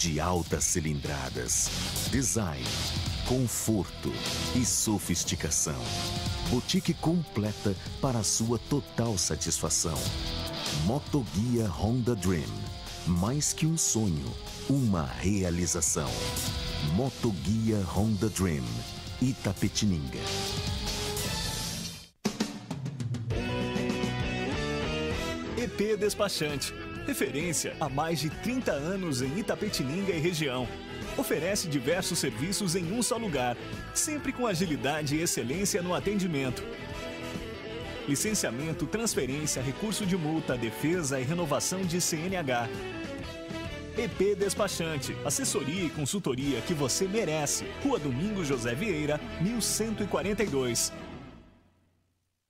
de altas cilindradas, design, conforto e sofisticação. Boutique completa para a sua total satisfação. Moto Guia Honda Dream. Mais que um sonho, uma realização. Moto Guia Honda Dream. Itapetininga. EP Despachante. Referência há mais de 30 anos em Itapetininga e região. Oferece diversos serviços em um só lugar, sempre com agilidade e excelência no atendimento. Licenciamento, transferência, recurso de multa, defesa e renovação de CNH. EP Despachante, assessoria e consultoria que você merece. Rua Domingos José Vieira, 1142.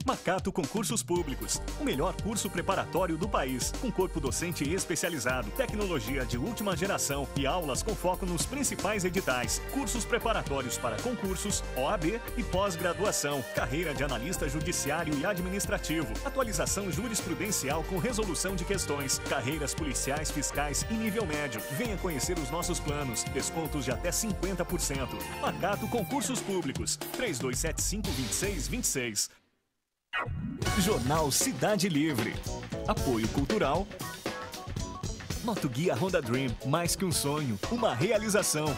Macato Concursos Públicos, o melhor curso preparatório do país, com corpo docente especializado, tecnologia de última geração e aulas com foco nos principais editais, cursos preparatórios para concursos, OAB e pós-graduação, carreira de analista judiciário e administrativo, atualização jurisprudencial com resolução de questões, carreiras policiais, fiscais e nível médio. Venha conhecer os nossos planos, descontos de até 50%. Macato Concursos Públicos, 3275-2626. Jornal Cidade Livre. Apoio cultural. Moto Guia Honda Dream. Mais que um sonho, uma realização.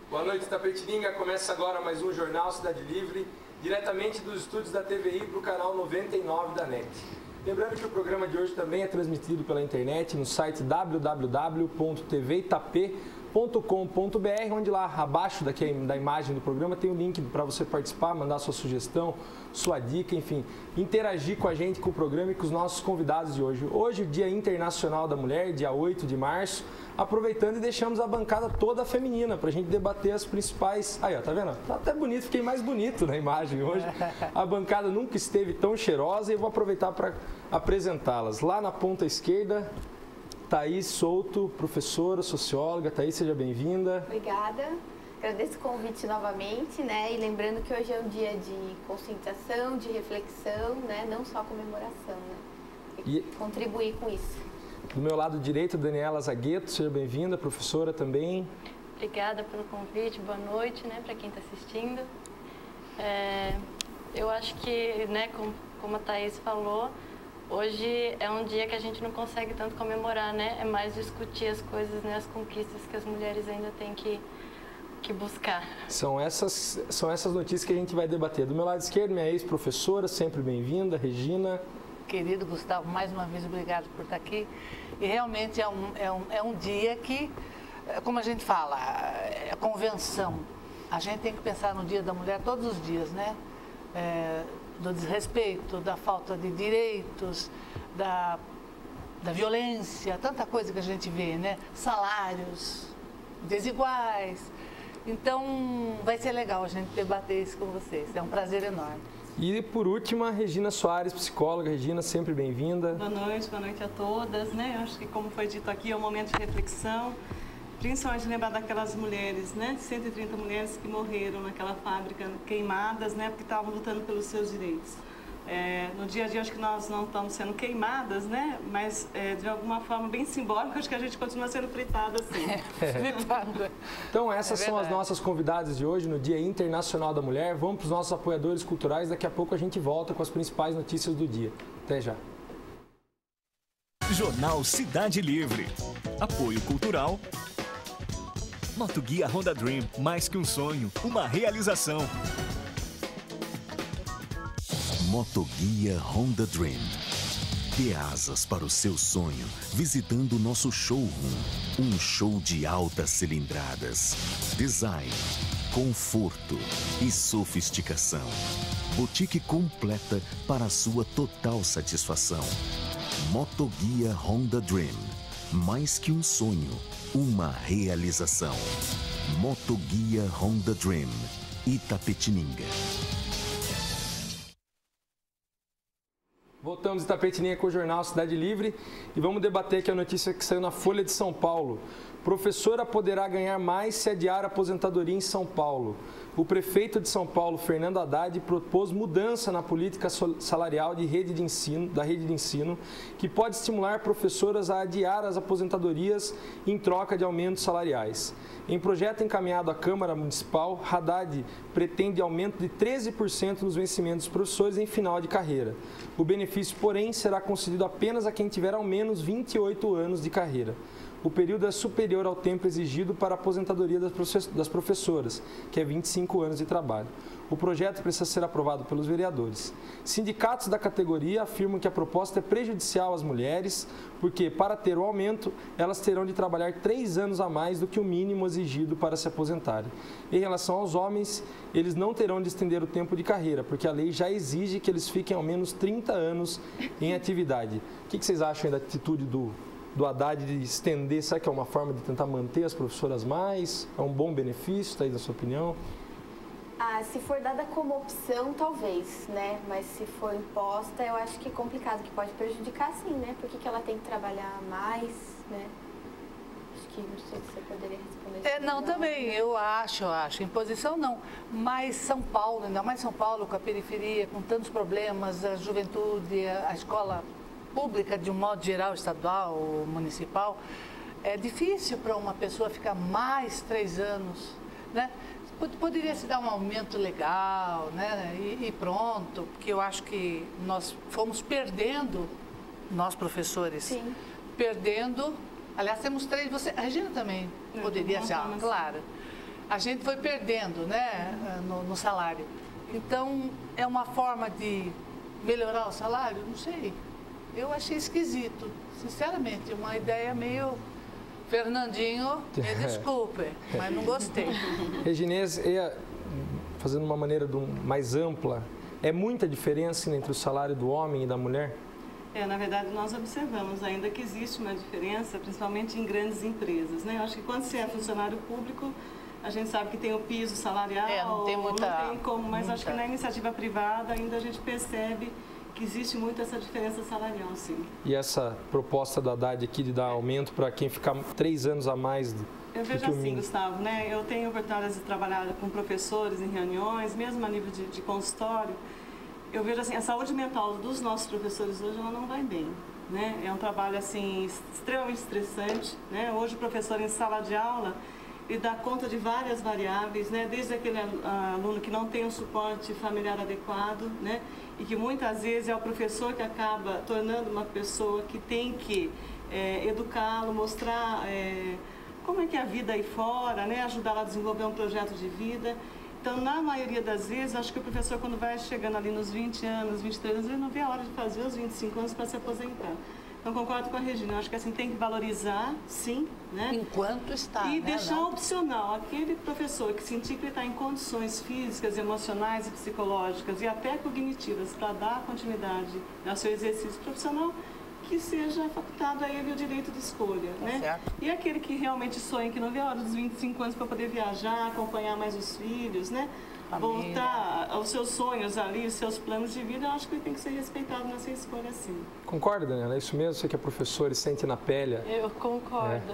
Boa noite, Itapetininga. Começa agora mais um Jornal Cidade Livre, diretamente dos estúdios da TVI para o canal 99 da NET. Lembrando que o programa de hoje também é transmitido pela internet no site www.tvitap.com.br, onde lá abaixo da imagem do programa tem o link para você participar, mandar sua sugestão, sua dica, enfim, interagir com a gente, com o programa e com os nossos convidados de hoje. Hoje, o Dia Internacional da Mulher, dia 8 de março, aproveitando e deixamos a bancada toda feminina para a gente debater as principais... Aí, ó, tá vendo? Tá até bonito, fiquei mais bonito na imagem hoje. A bancada nunca esteve tão cheirosa e eu vou aproveitar para apresentá-las. Lá na ponta esquerda, Thaís Souto, professora, socióloga. Thaís, seja bem-vinda. Obrigada. Agradeço o convite novamente, né? E lembrando que hoje é um dia de conscientização, de reflexão, né? Não só comemoração, né? E contribuir com isso. Do meu lado direito, Daniela Zagueto, seja bem-vinda, professora também. Obrigada pelo convite, boa noite, né, para quem está assistindo. Eu acho que, né, como a Thaís falou, hoje é um dia que a gente não consegue tanto comemorar, né? É mais discutir as coisas, né, as conquistas que as mulheres ainda têm que buscar. São essas notícias que a gente vai debater. Do meu lado esquerdo, minha ex-professora, sempre bem-vinda, Regina. Querido Gustavo, mais uma vez, obrigado por estar aqui. E realmente é um dia que, como a gente fala, é convenção. A gente tem que pensar no Dia da Mulher todos os dias, né? Do desrespeito, da falta de direitos, da violência, tanta coisa que a gente vê, né? Salários desiguais. Então, vai ser legal a gente debater isso com vocês. É um prazer enorme. E, por último, a Regina Soares, psicóloga. Regina, sempre bem-vinda. Boa noite a todas, né? Eu acho que, como foi dito aqui, é um momento de reflexão, principalmente lembrar daquelas mulheres, né? 130 mulheres que morreram naquela fábrica queimadas, né? Porque estavam lutando pelos seus direitos. No dia a dia, acho que nós não estamos sendo queimadas, né? Mas, de alguma forma bem simbólica, acho que a gente continua sendo fritada, assim. Então, essas são as nossas convidadas de hoje no Dia Internacional da Mulher. Vamos para os nossos apoiadores culturais. Daqui a pouco a gente volta com as principais notícias do dia. Até já. Jornal Cidade Livre. Apoio cultural. Moto Guia Honda Dream. Mais que um sonho, uma realização. Moto Guia Honda Dream. Dê asas para o seu sonho visitando o nosso showroom. Um show de altas cilindradas, design, conforto e sofisticação. Boutique completa para a sua total satisfação. Moto Guia Honda Dream. Mais que um sonho, uma realização. Motoguia Honda Dream, Itapetininga. Voltamos em Itapetininga com o Jornal Cidade Livre e vamos debater aqui a notícia que saiu na Folha de São Paulo. Professora poderá ganhar mais se adiar a aposentadoria em São Paulo. O prefeito de São Paulo, Fernando Haddad, propôs mudança na política salarial da rede de ensino, que pode estimular professoras a adiar as aposentadorias em troca de aumentos salariais. Em projeto encaminhado à Câmara Municipal, Haddad pretende aumento de 13% nos vencimentos dos professores em final de carreira. O benefício, porém, será concedido apenas a quem tiver ao menos 28 anos de carreira. O período é superior ao tempo exigido para a aposentadoria das professoras, que é 25 anos de trabalho. O projeto precisa ser aprovado pelos vereadores. Sindicatos da categoria afirmam que a proposta é prejudicial às mulheres, porque, para ter o aumento, elas terão de trabalhar 3 anos a mais do que o mínimo exigido para se aposentarem. Em relação aos homens, eles não terão de estender o tempo de carreira, porque a lei já exige que eles fiquem ao menos 30 anos em atividade. O que vocês acham da atitude do Haddad de estender? Será que é uma forma de tentar manter as professoras mais? É um bom benefício, está aí na sua opinião? Se for dada como opção, talvez, né? Mas se for imposta, eu acho que é complicado, que pode prejudicar sim, né? Por que ela tem que trabalhar mais, né? Acho que não sei se você poderia responder. Não, também, eu acho. Imposição não. Mas São Paulo, ainda mais São Paulo, com a periferia, com tantos problemas, a juventude, a escola pública, de um modo geral, estadual ou municipal, é difícil para uma pessoa ficar mais 3 anos, né? Poderia se dar um aumento legal, né? E pronto, porque eu acho que nós fomos perdendo, nós professores, sim, perdendo. Aliás, temos 3, a Regina também poderia ser, claro. A gente foi perdendo, né, no salário. Então, é uma forma de melhorar o salário? Não sei. Eu achei esquisito, sinceramente, uma ideia meio... Fernandinho, me desculpe, mas não gostei. Reginês, fazendo uma maneira mais ampla, é muita diferença entre o salário do homem e da mulher? Na verdade, nós observamos ainda que existe uma diferença, principalmente em grandes empresas, né? Eu acho que quando você é funcionário público, a gente sabe que tem o piso salarial, não tem como, mas acho que na iniciativa privada ainda a gente percebe que existe muito essa diferença salarial, sim. E essa proposta da Haddad aqui de dar aumento para quem ficar 3 anos a mais eu vejo assim, Gustavo, né? Eu tenho oportunidade de trabalhar com professores em reuniões, mesmo a nível de consultório. Eu vejo assim, a saúde mental dos nossos professores hoje ela não vai bem, né? É um trabalho assim extremamente estressante, né? Hoje o professor em sala de aula ele dá conta de várias variáveis, né? Desde aquele aluno que não tem um suporte familiar adequado, né? E que muitas vezes é o professor que acaba tornando uma pessoa que tem que educá-lo, mostrar como é que é a vida aí fora, né? Ajudá-lo a desenvolver um projeto de vida. Então, na maioria das vezes, acho que o professor, quando vai chegando ali nos 20 anos, 23 anos, ele não vê a hora de fazer os 25 anos para se aposentar. Então, concordo com a Regina, acho que assim tem que valorizar, sim, né? Enquanto está, e deixar opcional aquele professor que sentir que ele está em condições físicas, emocionais e psicológicas e até cognitivas para dar continuidade ao seu exercício profissional, que seja facultado a ele o direito de escolha, né? Certo. E aquele que realmente sonha, que não vê a hora dos 25 anos para poder viajar, acompanhar mais os filhos, né? Voltar aos seus sonhos ali, os seus planos de vida, eu acho que ele tem que ser respeitado nessa escolha, sim. Concorda, Daniela? É isso mesmo? Você que é professora e sente na pele? Eu concordo.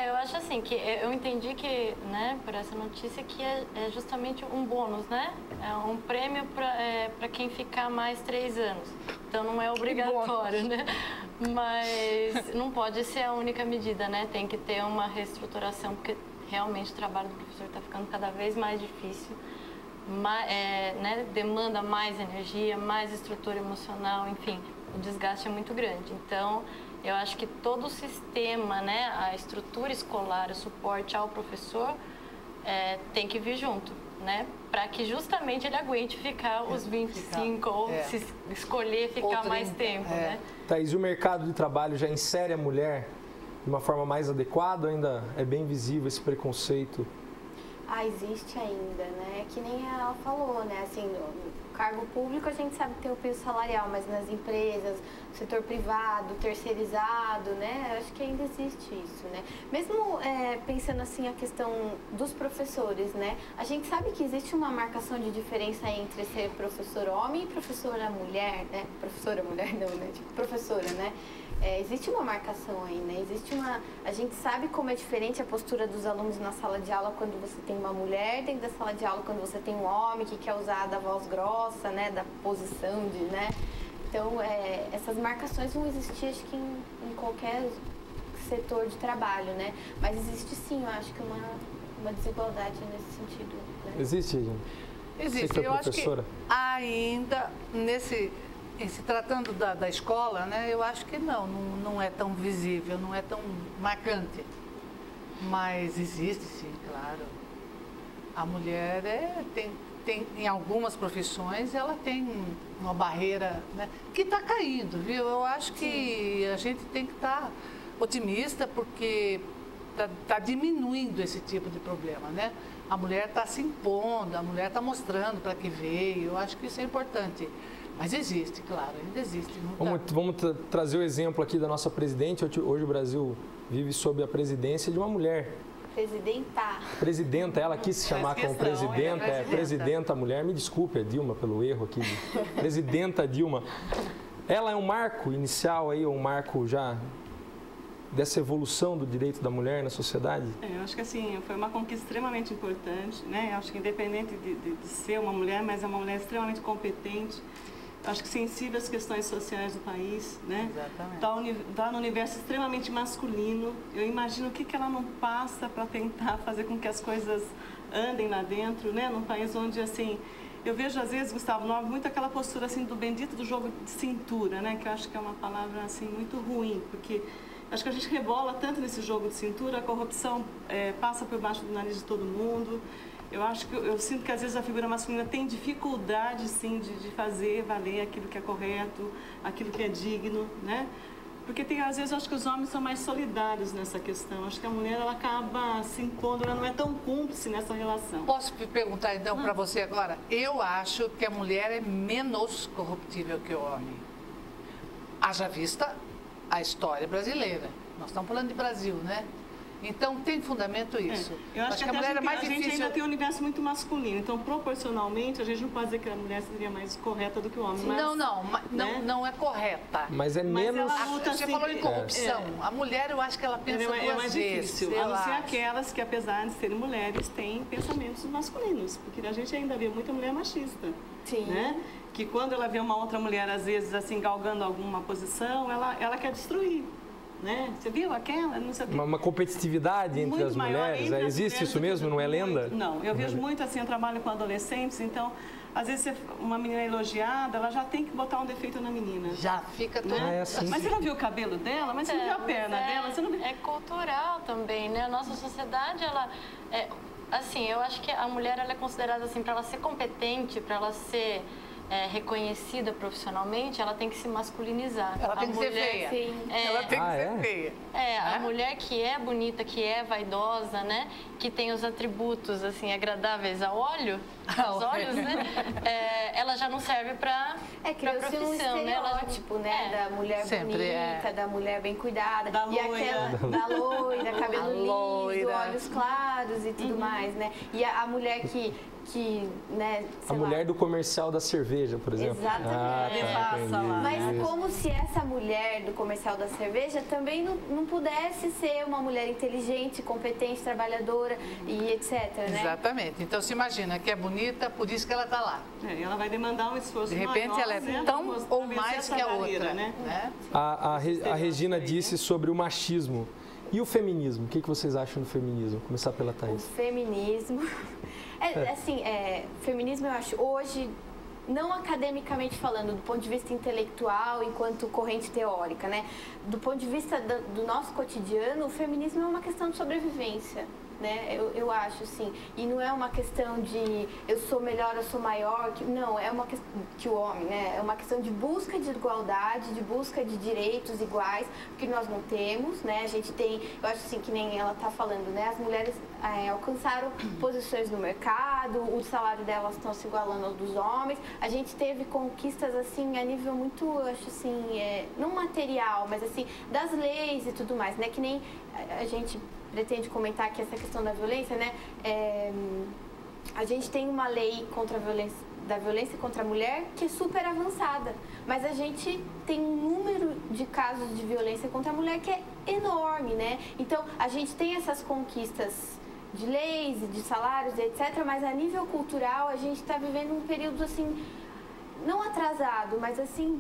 Eu acho assim, que eu entendi que, né, por essa notícia, que é justamente um bônus, né? É um prêmio para quem ficar mais 3 anos. Então não é obrigatório, né? Mas não pode ser a única medida, né? Tem que ter uma reestruturação, porque realmente o trabalho do professor está ficando cada vez mais difícil. Né, demanda mais energia, mais estrutura emocional, enfim, o desgaste é muito grande. Então, eu acho que todo o sistema, né, a estrutura escolar, o suporte ao professor tem que vir junto, né, para que justamente ele aguente ficar os 25 ou se escolher ficar mais tempo, né. Thaís, e o mercado de trabalho já insere a mulher de uma forma mais adequada ou ainda é bem visível esse preconceito? Existe ainda, né? Que nem ela falou, né? Assim, cargo público a gente sabe que tem o piso salarial, mas nas empresas, setor privado, terceirizado, né? Acho que ainda existe isso, né? Mesmo pensando assim a questão dos professores, né? A gente sabe que existe uma marcação de diferença entre ser professor homem e professora mulher, né? Professora mulher não, né? Tipo, professora, né? Existe uma marcação aí, né? A gente sabe como é diferente a postura dos alunos na sala de aula quando você tem uma mulher, dentro da sala de aula quando você tem um homem que quer usar da voz grossa, né? Da posição de, né? Então, essas marcações vão existir, acho que em qualquer setor de trabalho, né? Mas existe sim, eu acho que uma desigualdade nesse sentido, né? Existe, gente? Existe. Eu acho que ainda se tratando da escola, né, eu acho que não é tão visível, não é tão marcante. Mas existe sim, claro. A mulher tem em algumas profissões, ela tem uma barreira, né, que está caindo, viu? Eu acho que a gente tem que estar otimista, porque está diminuindo esse tipo de problema, né? A mulher está se impondo, a mulher está mostrando para que veio. Eu acho que isso é importante. Mas existe, claro, ainda existe. Vamos trazer o exemplo aqui da nossa presidente. Hoje o Brasil vive sob a presidência de uma mulher. Presidenta, ela quis se chamar como presidenta. Presidenta mulher, me desculpe, é Dilma pelo erro aqui. Presidenta Dilma. Ela é um marco inicial aí, um marco já dessa evolução do direito da mulher na sociedade? Eu acho que assim, foi uma conquista extremamente importante, né? Eu acho que independente de ser uma mulher, mas é uma mulher extremamente competente. Acho que sensível às questões sociais do país, né? Exatamente. Está no universo extremamente masculino. Eu imagino o que ela não passa para tentar fazer com que as coisas andem lá dentro, né? Num país onde, assim, eu vejo às vezes, Gustavo Nobre, muito aquela postura, assim, do bendito do jogo de cintura, né? Que eu acho que é uma palavra, assim, muito ruim, porque acho que a gente rebola tanto nesse jogo de cintura, a corrupção passa por baixo do nariz de todo mundo. Eu sinto que às vezes a figura masculina tem dificuldade, sim, de fazer valer aquilo que é correto, aquilo que é digno, né? Porque às vezes eu acho que os homens são mais solidários nessa questão. Acho que a mulher, ela acaba se impondo, ela não é tão cúmplice nessa relação. Posso perguntar então para você agora? Eu acho que a mulher é menos corruptível que o homem. Haja vista a história brasileira. Nós estamos falando de Brasil, né? Então, tem fundamento isso. Eu acho que a mulher é mais difícil. A gente ainda tem um universo muito masculino. Então, proporcionalmente, a gente não pode dizer que a mulher seria mais correta do que o homem. Mas, não é correta. Mas é menos... Você falou em corrupção. A mulher, eu acho que ela pensa duas vezes. É mais difícil. A não ser aquelas que, apesar de serem mulheres, têm pensamentos masculinos. Porque a gente ainda vê muita mulher machista. Sim. Né? Que quando ela vê uma outra mulher, às vezes, assim, galgando alguma posição, ela quer destruir. Né? Você viu aquela? Não sei o quê. Uma competitividade entre as mulheres? Existe isso mesmo? Não é lenda? Não, eu vejo muito assim, eu trabalho com adolescentes, então, às vezes uma menina elogiada, ela já tem que botar um defeito na menina. Já fica tudo. Assim. Mas você não viu o cabelo dela? Mas você não viu a perna dela? Você não viu... É cultural também, né? A nossa sociedade, ela... assim, eu acho que a mulher, ela é considerada assim, para ela ser competente, para ela ser... reconhecida profissionalmente, ela tem que se masculinizar. Ela tem que ser feia. Ela tem que ser feia. A mulher que é bonita, que é vaidosa, né? Que tem os atributos, assim, agradáveis ao olho, aos olhos, né? Ela já não serve para profissão, um estereótipo, né? Da mulher bonita, da mulher bem cuidada. Da loira. Da loira, cabelo liso, olhos claros e tudo mais, né? E a mulher que né, a mulher do comercial da cerveja, por exemplo. Exatamente. Mas como se essa mulher do comercial da cerveja também não pudesse ser uma mulher inteligente, competente, trabalhadora e etc, né? Exatamente. Então se imagina que é bonita, por isso que ela está lá. Ela vai demandar um esforço maior. De repente ela é tão ou mais que a outra, né? A Regina disse sobre o machismo. E o feminismo? O que vocês acham do feminismo? Vou começar pela Thaís. O feminismo... feminismo eu acho, hoje, não academicamente falando, do ponto de vista intelectual, enquanto corrente teórica, né? Do ponto de vista do nosso cotidiano, o feminismo é uma questão de sobrevivência, né? Eu acho, assim. E não é uma questão de eu sou melhor, eu sou maior. Não, é uma questão que o homem, né? É uma questão de busca de igualdade, de busca de direitos iguais, porque nós não temos, né? A gente tem, eu acho assim, que nem ela está falando, né? As mulheres alcançaram posições no mercado, o salário delas estão se igualando aos dos homens. A gente teve conquistas, assim, a nível muito, eu acho assim, não material, mas assim, das leis e tudo mais, né? Que nem a gente pretende comentar aqui essa questão da violência, né? A gente tem uma lei contra a violência, da violência contra a mulher que é super avançada, mas a gente tem um número de casos de violência contra a mulher que é enorme, né? Então, a gente tem essas conquistas de leis, de salários, etc., mas a nível cultural a gente está vivendo um período, assim, não atrasado, mas assim,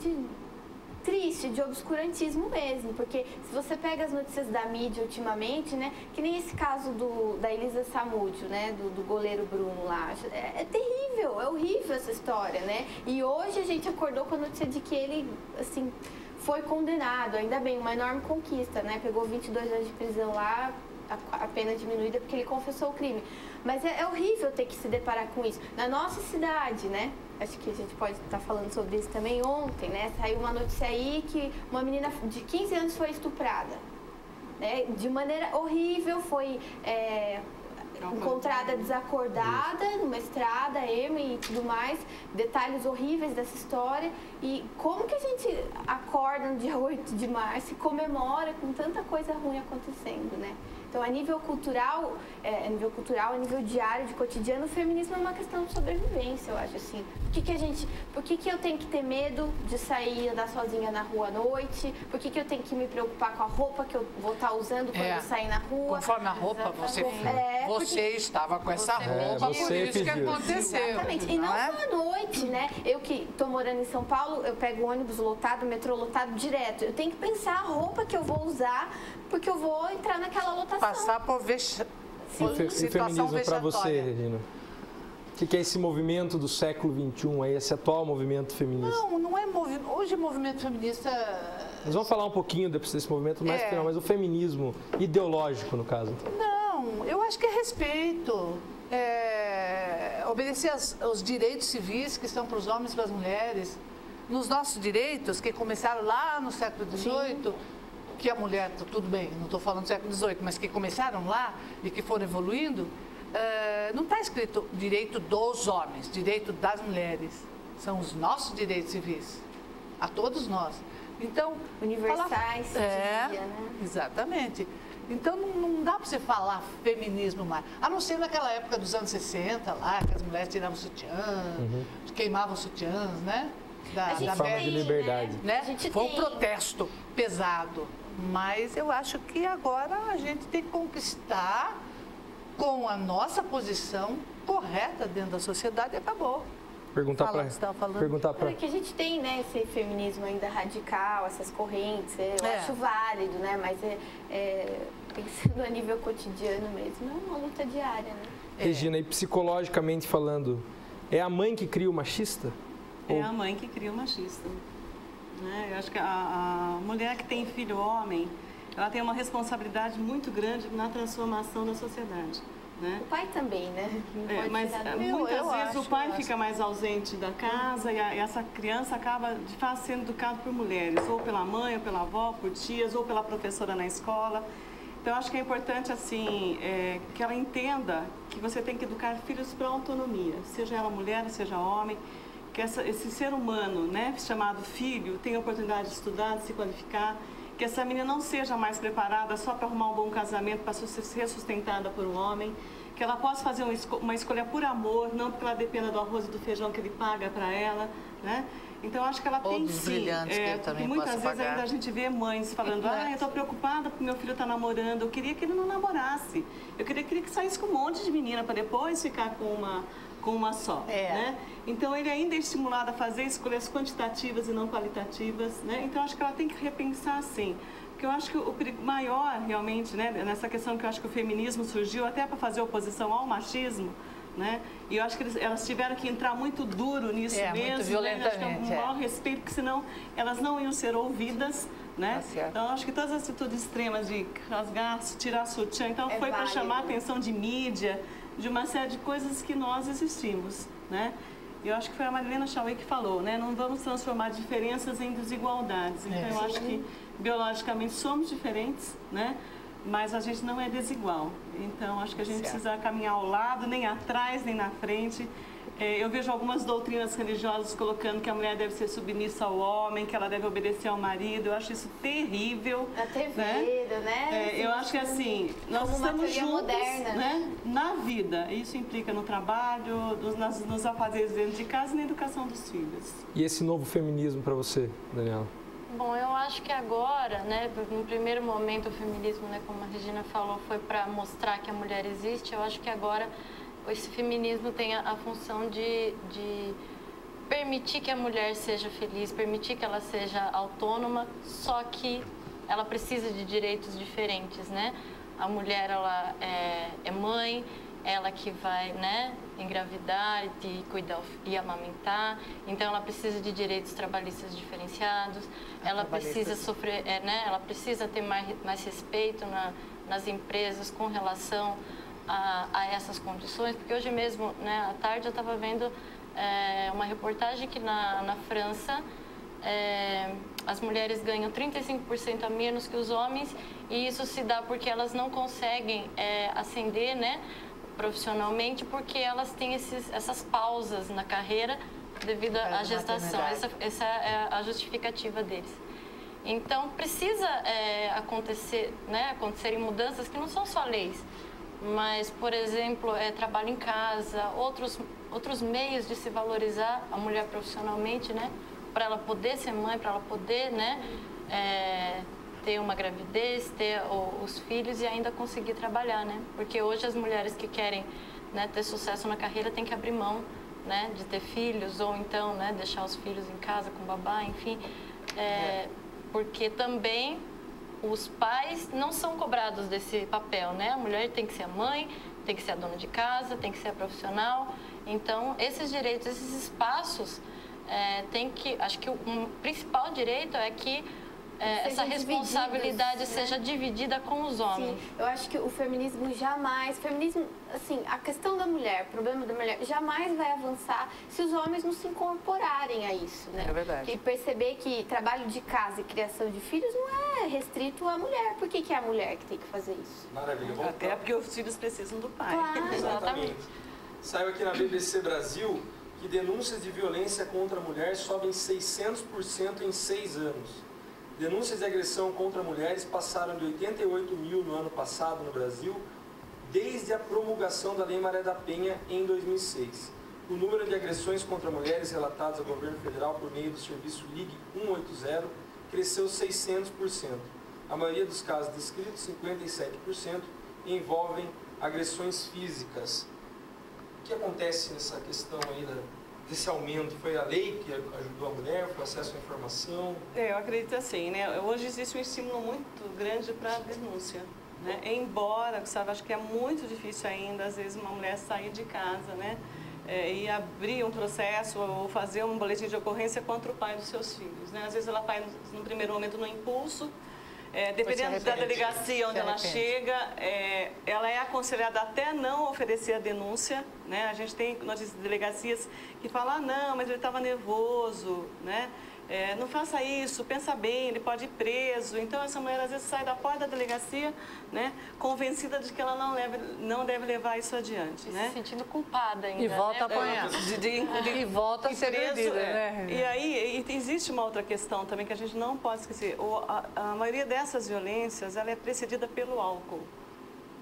triste, de obscurantismo mesmo, porque se você pega as notícias da mídia ultimamente, né, que nem esse caso da Elisa Samúdio, né, do goleiro Bruno lá, é terrível, é horrível essa história, né, e hoje a gente acordou com a notícia de que ele, assim, foi condenado, ainda bem, uma enorme conquista, né, pegou 22 anos de prisão lá, a pena diminuída porque ele confessou o crime, mas é horrível ter que se deparar com isso, na nossa cidade, né. Acho que a gente pode estar falando sobre isso também ontem, né? Saiu uma notícia aí que uma menina de 15 anos foi estuprada, né? De maneira horrível, foi encontrada desacordada numa estrada, e tudo mais. Detalhes horríveis dessa história. E como que a gente acorda no dia 8 de março e comemora com tanta coisa ruim acontecendo, né? Então, a nível cultural, a nível diário, de cotidiano, o feminismo é uma questão de sobrevivência, eu acho, assim. Por que eu tenho que ter medo de sair e andar sozinha na rua à noite? Por que eu tenho que me preocupar com a roupa que eu vou estar usando quando eu sair na rua? Conforme a roupa, você estava com essa roupa, por isso que aconteceu. Exatamente. E não só à noite, né? Eu que estou morando em São Paulo, eu pego o ônibus lotado, o metrô lotado direto. Eu tenho que pensar a roupa que eu vou usar, porque eu vou entrar naquela lotação. Passar por situação feminismo para você, Regina? O que é esse movimento do século XXI, esse atual movimento feminista? Não é movimento. Hoje, movimento feminista. Nós vamos falar um pouquinho depois desse movimento mais final, mas o feminismo ideológico, no caso. Não, eu acho que é respeito. Obedecer aos direitos civis que são para os homens e para as mulheres. Nos nossos direitos, que começaram lá no século XVIII, que a mulher, tudo bem, não estou falando do século XVIII, mas que começaram lá e que foram evoluindo, não está escrito direito dos homens, direito das mulheres. São os nossos direitos civis, a todos nós. Então, universais, né? Exatamente. Então, não dá para você falar feminismo mais. A não ser naquela época dos anos 60, lá, que as mulheres tiravam sutiã, queimavam sutiãs, né? Da forma de liberdade. Né? Foi um protesto pesado, mas eu acho que agora a gente tem que conquistar com a nossa posição correta dentro da sociedade e acabou. Perguntar para que a gente tem, né, esse feminismo ainda radical, essas correntes, eu acho válido, né, mas pensando a nível cotidiano mesmo, é uma luta diária, né? Regina, e psicologicamente falando, é a mãe que cria o machista? É a mãe que cria o machista. Né? Eu acho que a mulher que tem filho homem, ela tem uma responsabilidade muito grande na transformação da sociedade. Né? O pai também, né? Mas muitas vezes o pai fica mais ausente da casa e essa criança acaba, de fato, sendo educada por mulheres, ou pela mãe, ou pela avó, por tias, ou pela professora na escola. Então, eu acho que é importante, assim, que ela entenda que você tem que educar filhos para a autonomia, seja ela mulher, seja homem, que esse ser humano, né, chamado filho, tenha a oportunidade de estudar, de se qualificar, que essa menina não seja mais preparada só para arrumar um bom casamento, para ser sustentada por um homem, que ela possa fazer uma escolha por amor, não porque ela dependa do arroz e do feijão que ele paga para ela, né? Então, acho que ela tem sim, porque muitas vezes ainda a gente vê mães falando, eu estou preocupada porque meu filho está namorando, eu queria que ele não namorasse, eu queria que saísse com um monte de menina para depois ficar com uma só, né? Então, ele ainda é estimulado a fazer escolhas quantitativas e não qualitativas, né? Então, acho que ela tem que repensar, sim. Porque eu acho que o perigo maior, realmente, né, nessa questão que eu acho que o feminismo surgiu até para fazer oposição ao machismo, né? E eu acho que elas tiveram que entrar muito duro nisso mesmo, muito violentamente, né? Acho que é um maior respeito, porque senão elas não iam ser ouvidas, né? Tá certo. Então, acho que todas as atitudes extremas de rasgar, tirar sutiã, então foi para chamar a atenção de mídia, de uma série de coisas que nós existimos, né? Eu acho que foi a Marilena Chauí que falou, né? Não vamos transformar diferenças em desigualdades. Então, eu acho que biologicamente somos diferentes, né? Mas a gente não é desigual. Então, acho que a gente precisa caminhar ao lado, nem atrás, nem na frente. Eu vejo algumas doutrinas religiosas colocando que a mulher deve ser submissa ao homem, que ela deve obedecer ao marido. Eu acho isso terrível. Na TV, né? Eu acho que assim, nós estamos juntos, moderna, né? Na vida. Isso implica no trabalho, nos afazeres dentro de casa e na educação dos filhos. E esse novo feminismo para você, Daniela? Bom, eu acho que agora, né, no primeiro momento o feminismo, né, como a Regina falou, foi para mostrar que a mulher existe. Eu acho que agora esse feminismo tem a função de permitir que a mulher seja feliz, permitir que ela seja autônoma, só que ela precisa de direitos diferentes, né? A mulher, ela é mãe, ela que vai, né, engravidar e cuidar e amamentar, então ela precisa de direitos trabalhistas diferenciados, ela precisa sofrer, né, ela precisa ter mais respeito nas empresas com relação a essas condições, porque hoje mesmo, né, à tarde eu estava vendo uma reportagem que na França as mulheres ganham 35% a menos que os homens, e isso se dá porque elas não conseguem ascender, né, profissionalmente, porque elas têm essas pausas na carreira devido à gestação. Essa é a justificativa deles. Então, precisa acontecerem mudanças que não são só leis, mas, por exemplo, trabalho em casa, outros meios de se valorizar a mulher profissionalmente, né, para ela poder ser mãe, para ela poder, né, ter uma gravidez, ter os filhos e ainda conseguir trabalhar, né? Porque hoje as mulheres que querem, né, ter sucesso na carreira têm que abrir mão, né, de ter filhos ou então, né, deixar os filhos em casa com babá, enfim. Porque também os pais não são cobrados desse papel, né? A mulher tem que ser a mãe, tem que ser a dona de casa, tem que ser a profissional. Então, esses direitos, esses espaços, acho que o principal direito é que essa responsabilidade seja dividida com os homens. Sim, eu acho que o feminismo assim, a questão da mulher, o problema da mulher, jamais vai avançar se os homens não se incorporarem a isso, né? É verdade. E perceber que trabalho de casa e criação de filhos não é restrito à mulher. Por que é a mulher que tem que fazer isso? Maravilha. Até porque os filhos precisam do pai. Claro. Exatamente. Saiu aqui na BBC Brasil que denúncias de violência contra a mulher sobem 600% em 6 anos. Denúncias de agressão contra mulheres passaram de 88 mil no ano passado no Brasil, desde a promulgação da Lei Maria da Penha em 2006. O número de agressões contra mulheres relatadas ao governo federal por meio do serviço Ligue 180 cresceu 600%. A maioria dos casos descritos, 57%, envolvem agressões físicas. O que acontece nessa questão aí desse aumento? Foi a lei que ajudou a mulher, foi o acesso à informação? Eu acredito assim, né? Hoje existe um estímulo muito grande para a denúncia, né? Embora, sabe, acho que é muito difícil ainda, às vezes, uma mulher sair de casa, né? E abrir um processo ou fazer um boletim de ocorrência contra o pai dos seus filhos, né? Às vezes ela faz, no primeiro momento, no impulso. Dependendo da delegacia onde ela chega, ela é aconselhada até não oferecer a denúncia, né? A gente tem notícias de delegacias que falam, não, mas ele estava nervoso, né? Não faça isso, pensa bem, ele pode ir preso. Então, essa mulher às vezes sai da porta da delegacia, né, convencida de que ela não deve levar isso adiante, né? Se sentindo culpada ainda, e volta a apanhar. E volta a ser agredida, né? E aí, existe uma outra questão também que a gente não pode esquecer. A maioria dessas violências, ela é precedida pelo álcool,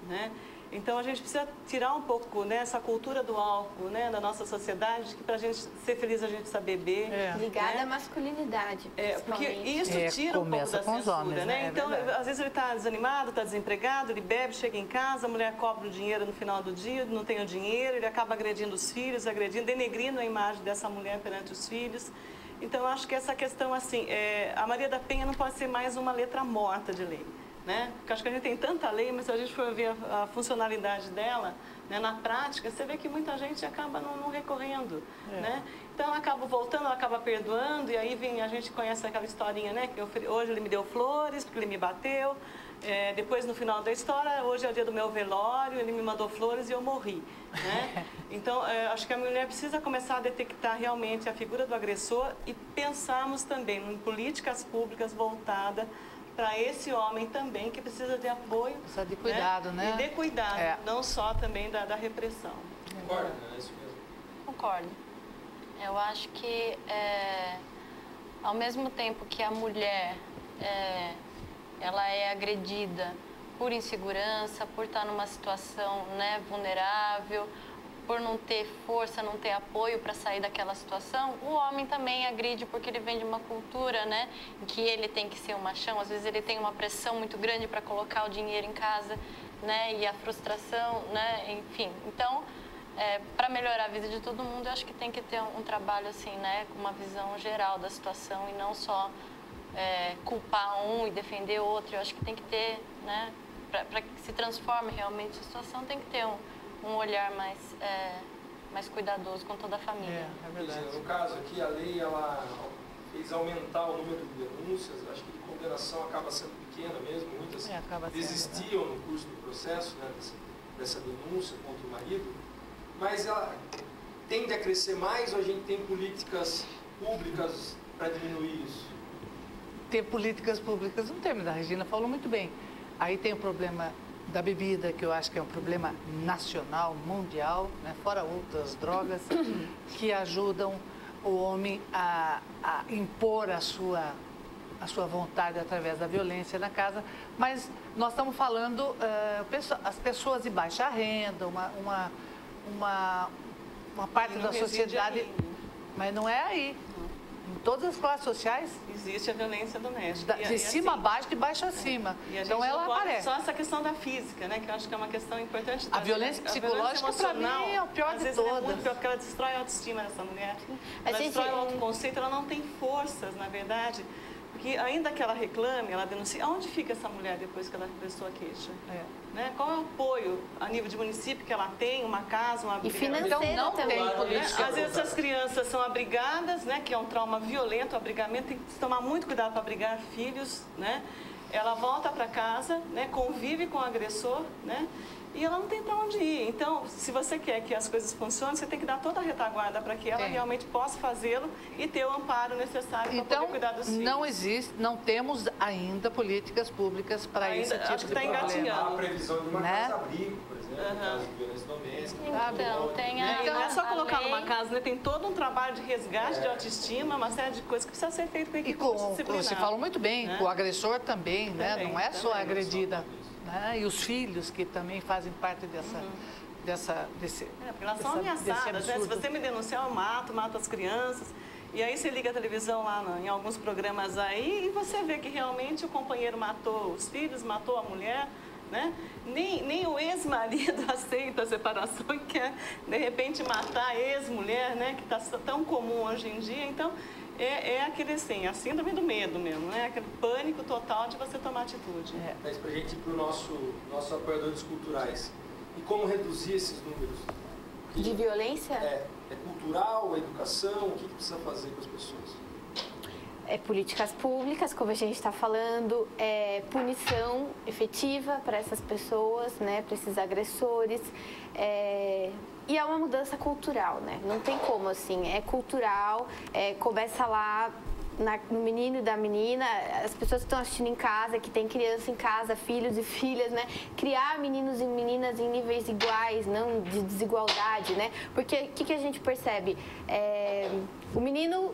né? Então, a gente precisa tirar um pouco, né, essa cultura do álcool, né, da nossa sociedade, que para a gente ser feliz a gente precisa beber. Ligada né? à masculinidade, Porque isso tira um pouco da censura, homens, né? Então, às vezes ele está desanimado, está desempregado, ele bebe, chega em casa, a mulher cobra o dinheiro no final do dia, não tem o dinheiro, ele acaba agredindo os filhos, denegrindo a imagem dessa mulher perante os filhos. Então, eu acho que essa questão, assim, a Maria da Penha não pode ser mais uma letra morta de lei. né? Porque acho que a gente tem tanta lei, mas se a gente for ver a funcionalidade dela, né, na prática, você vê que muita gente acaba não recorrendo, né? Então, ela acaba voltando, ela acaba perdoando, e aí vem, a gente conhece aquela historinha, né? Que hoje ele me deu flores, porque ele me bateu. Depois, no final da história, hoje é o dia do meu velório, ele me mandou flores e eu morri, né? Então, acho que a mulher precisa começar a detectar realmente a figura do agressor e pensarmos também em políticas públicas voltadas para esse homem também, que precisa de apoio. Precisa de cuidado, né? E de cuidado, não só também da repressão. Concorda, né? É isso mesmo. Concordo. Eu acho que, ao mesmo tempo que a mulher ela é agredida por insegurança, por estar numa situação, né, vulnerável, por não ter força, não ter apoio para sair daquela situação, o homem também agride porque ele vem de uma cultura, né, em que ele tem que ser o machão. Às vezes ele tem uma pressão muito grande para colocar o dinheiro em casa, né, e a frustração, né, enfim. Então, para melhorar a vida de todo mundo, eu acho que tem que ter um trabalho assim, né, com uma visão geral da situação e não só culpar um e defender outro. Eu acho que tem que ter, né, para que se transforme realmente a situação, tem que ter um olhar mais cuidadoso com toda a família. É verdade. No caso aqui, a lei ela fez aumentar o número de denúncias, acho que a condenação acaba sendo pequena mesmo, muitas desistiam no curso do processo, né, dessa denúncia contra o marido, mas ela tende a crescer mais ou a gente tem políticas públicas para diminuir isso? Ter políticas públicas, no termo da Regina falou muito bem. Aí tem o problema da bebida, que eu acho que é um problema nacional, mundial, né? Fora outras drogas, que ajudam o homem a impor a sua vontade através da violência na casa. Mas nós estamos falando as pessoas de baixa renda, uma parte da sociedade, mas não é aí. Em todas as classes sociais existe a violência doméstica. De cima a baixo, de baixo a cima. Então ela aparece. Só essa questão da física, né? Que eu acho que é uma questão importante. A violência psicológica, para mim, é o pior de todas. É muito pior, porque ela destrói a autoestima dessa mulher. Ela destrói o autoconceito, ela não tem forças, na verdade. Porque ainda que ela reclame, ela denuncie, aonde fica essa mulher depois que ela prestou a queixa? Né? Qual é o apoio a nível de município que ela tem, uma casa, uma e financeira então, não também. Tem política. Às vezes essas crianças são abrigadas, né? Que é um trauma violento, o abrigamento, tem que tomar muito cuidado para abrigar filhos, né? Ela volta para casa, né? Convive com o agressor, né? E ela não tem para onde ir. Então, se você quer que as coisas funcionem, você tem que dar toda a retaguarda para que ela realmente possa fazê-lo e ter o amparo necessário para poder cuidar dos filhos. Não temos ainda políticas públicas para esse tipo acho que de problema. Engatinhando. A previsão de uma casa-abrigo, por exemplo, caso de violência doméstica. Então, tem a... Não é só colocar numa casa, né? Tem todo um trabalho de resgate de autoestima, uma série de coisas que precisa ser feito com a equipe disciplinar. Você falou muito bem, né? o agressor também, né? Também, não é só a agredida. Né? E os filhos que também fazem parte desse porque elas são ameaçadas, né? Se você me denunciar, eu mato as crianças. E aí você liga a televisão lá em alguns programas aí e você vê que realmente o companheiro matou os filhos, matou a mulher, né? Nem o ex-marido aceita a separação e quer, de repente, matar a ex-mulher, né? Que está tão comum hoje em dia. Então, é aquele assim, a síndrome do medo mesmo, né? Aquele pânico total de você tomar atitude. Mas para a gente ir para o nosso apoiadores culturais. E como reduzir esses números? De violência? É cultural, é educação, o que precisa fazer com as pessoas? Políticas públicas, como a gente está falando, punição efetiva para essas pessoas, né? Para esses agressores. E é uma mudança cultural, né? Não tem como, assim, é cultural, começa lá no menino e da menina, as pessoas que estão assistindo em casa, que tem criança em casa, filhos e filhas, né? Criar meninos e meninas em níveis iguais, não de desigualdade, né? Porque o que a gente percebe? O menino,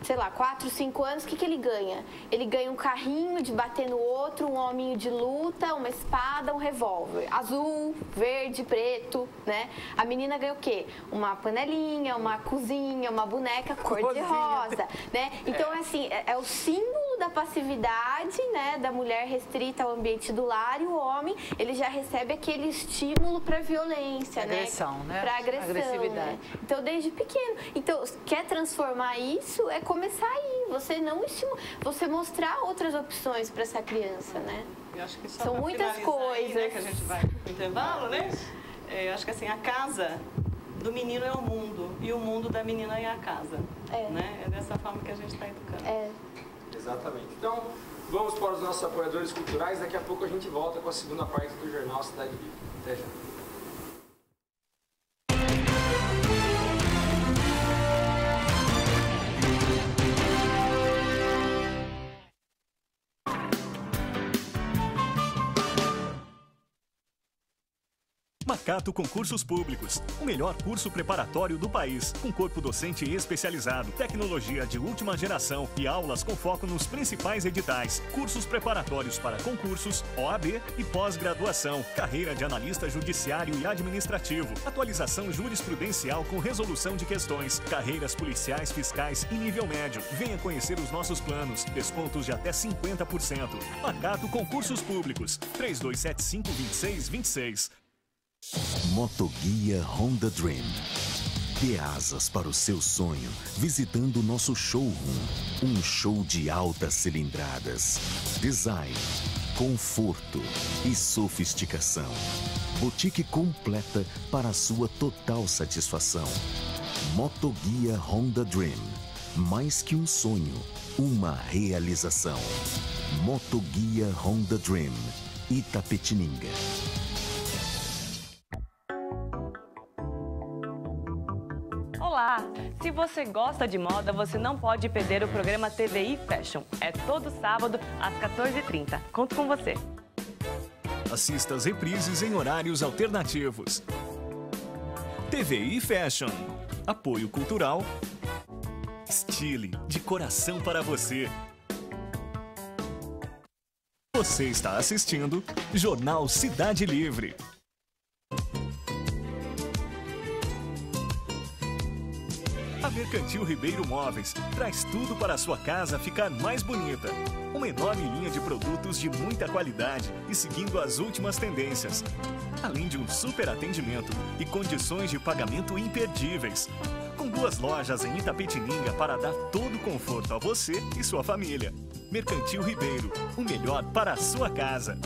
sei lá, 4, 5 anos, o que ele ganha? Ele ganha um carrinho de bater no outro, um hominho de luta, uma espada, um revólver. Azul, verde, preto, né? A menina ganha o quê? Uma panelinha, uma cozinha, uma boneca cor-de-rosa, né? Então, assim, é o símbolo da passividade, né? Da mulher restrita ao ambiente do lar, e o homem, ele já recebe aquele estímulo para violência, agressão, né? Para agressividade. Né? Então, desde pequeno. Então, quer transformar isso, começar aí, você não estimula, você mostrar outras opções para essa criança, né? Eu acho que só São muitas coisas. Aí, né, que a gente vai pro intervalo, né? Eu acho que assim, a casa do menino é o mundo e o mundo da menina é a casa. Né? É dessa forma que a gente está educando. Exatamente. Então, vamos para os nossos apoiadores culturais. Daqui a pouco a gente volta com a segunda parte do Jornal Cidade Livre. Até já. Macato Concursos Públicos, o melhor curso preparatório do país, com corpo docente especializado, tecnologia de última geração e aulas com foco nos principais editais, cursos preparatórios para concursos, OAB e pós-graduação, carreira de analista judiciário e administrativo, atualização jurisprudencial com resolução de questões, carreiras policiais, fiscais e nível médio. Venha conhecer os nossos planos, descontos de até 50%. Macato Concursos Públicos, 3275-2626. Motoguia Honda Dream. Dê asas para o seu sonho visitando o nosso showroom. Um show de altas cilindradas. Design, conforto e sofisticação. Boutique completa para a sua total satisfação. Motoguia Honda Dream. Mais que um sonho, uma realização. Motoguia Honda Dream. Itapetininga. Olá! Se você gosta de moda, você não pode perder o programa TVI Fashion. É todo sábado, às 14h30. Conto com você. Assista as reprises em horários alternativos. TVI Fashion. Apoio cultural. Stile, de coração para você. Você está assistindo Jornal Cidade Livre. A Mercantil Ribeiro Móveis traz tudo para a sua casa ficar mais bonita. Uma enorme linha de produtos de muita qualidade e seguindo as últimas tendências. Além de um super atendimento e condições de pagamento imperdíveis. Com 2 lojas em Itapetininga para dar todo o conforto a você e sua família. Mercantil Ribeiro, o melhor para a sua casa.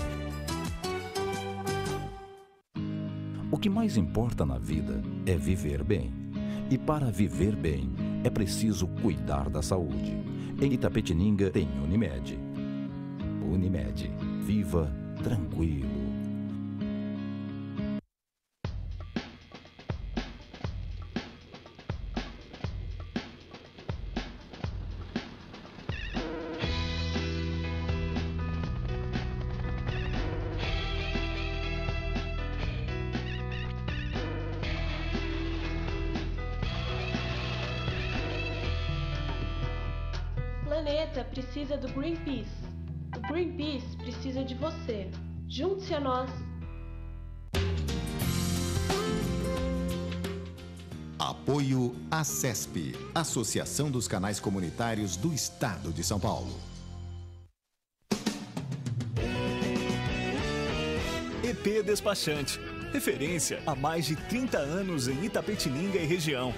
O que mais importa na vida é viver bem. E para viver bem, é preciso cuidar da saúde. Em Itapetininga tem Unimed. Unimed. Viva tranquilo. O planeta precisa do Greenpeace. O Greenpeace precisa de você. Junte-se a nós. Apoio ACESP, Associação dos Canais Comunitários do Estado de São Paulo. EP Despachante, referência há mais de 30 anos em Itapetininga e região.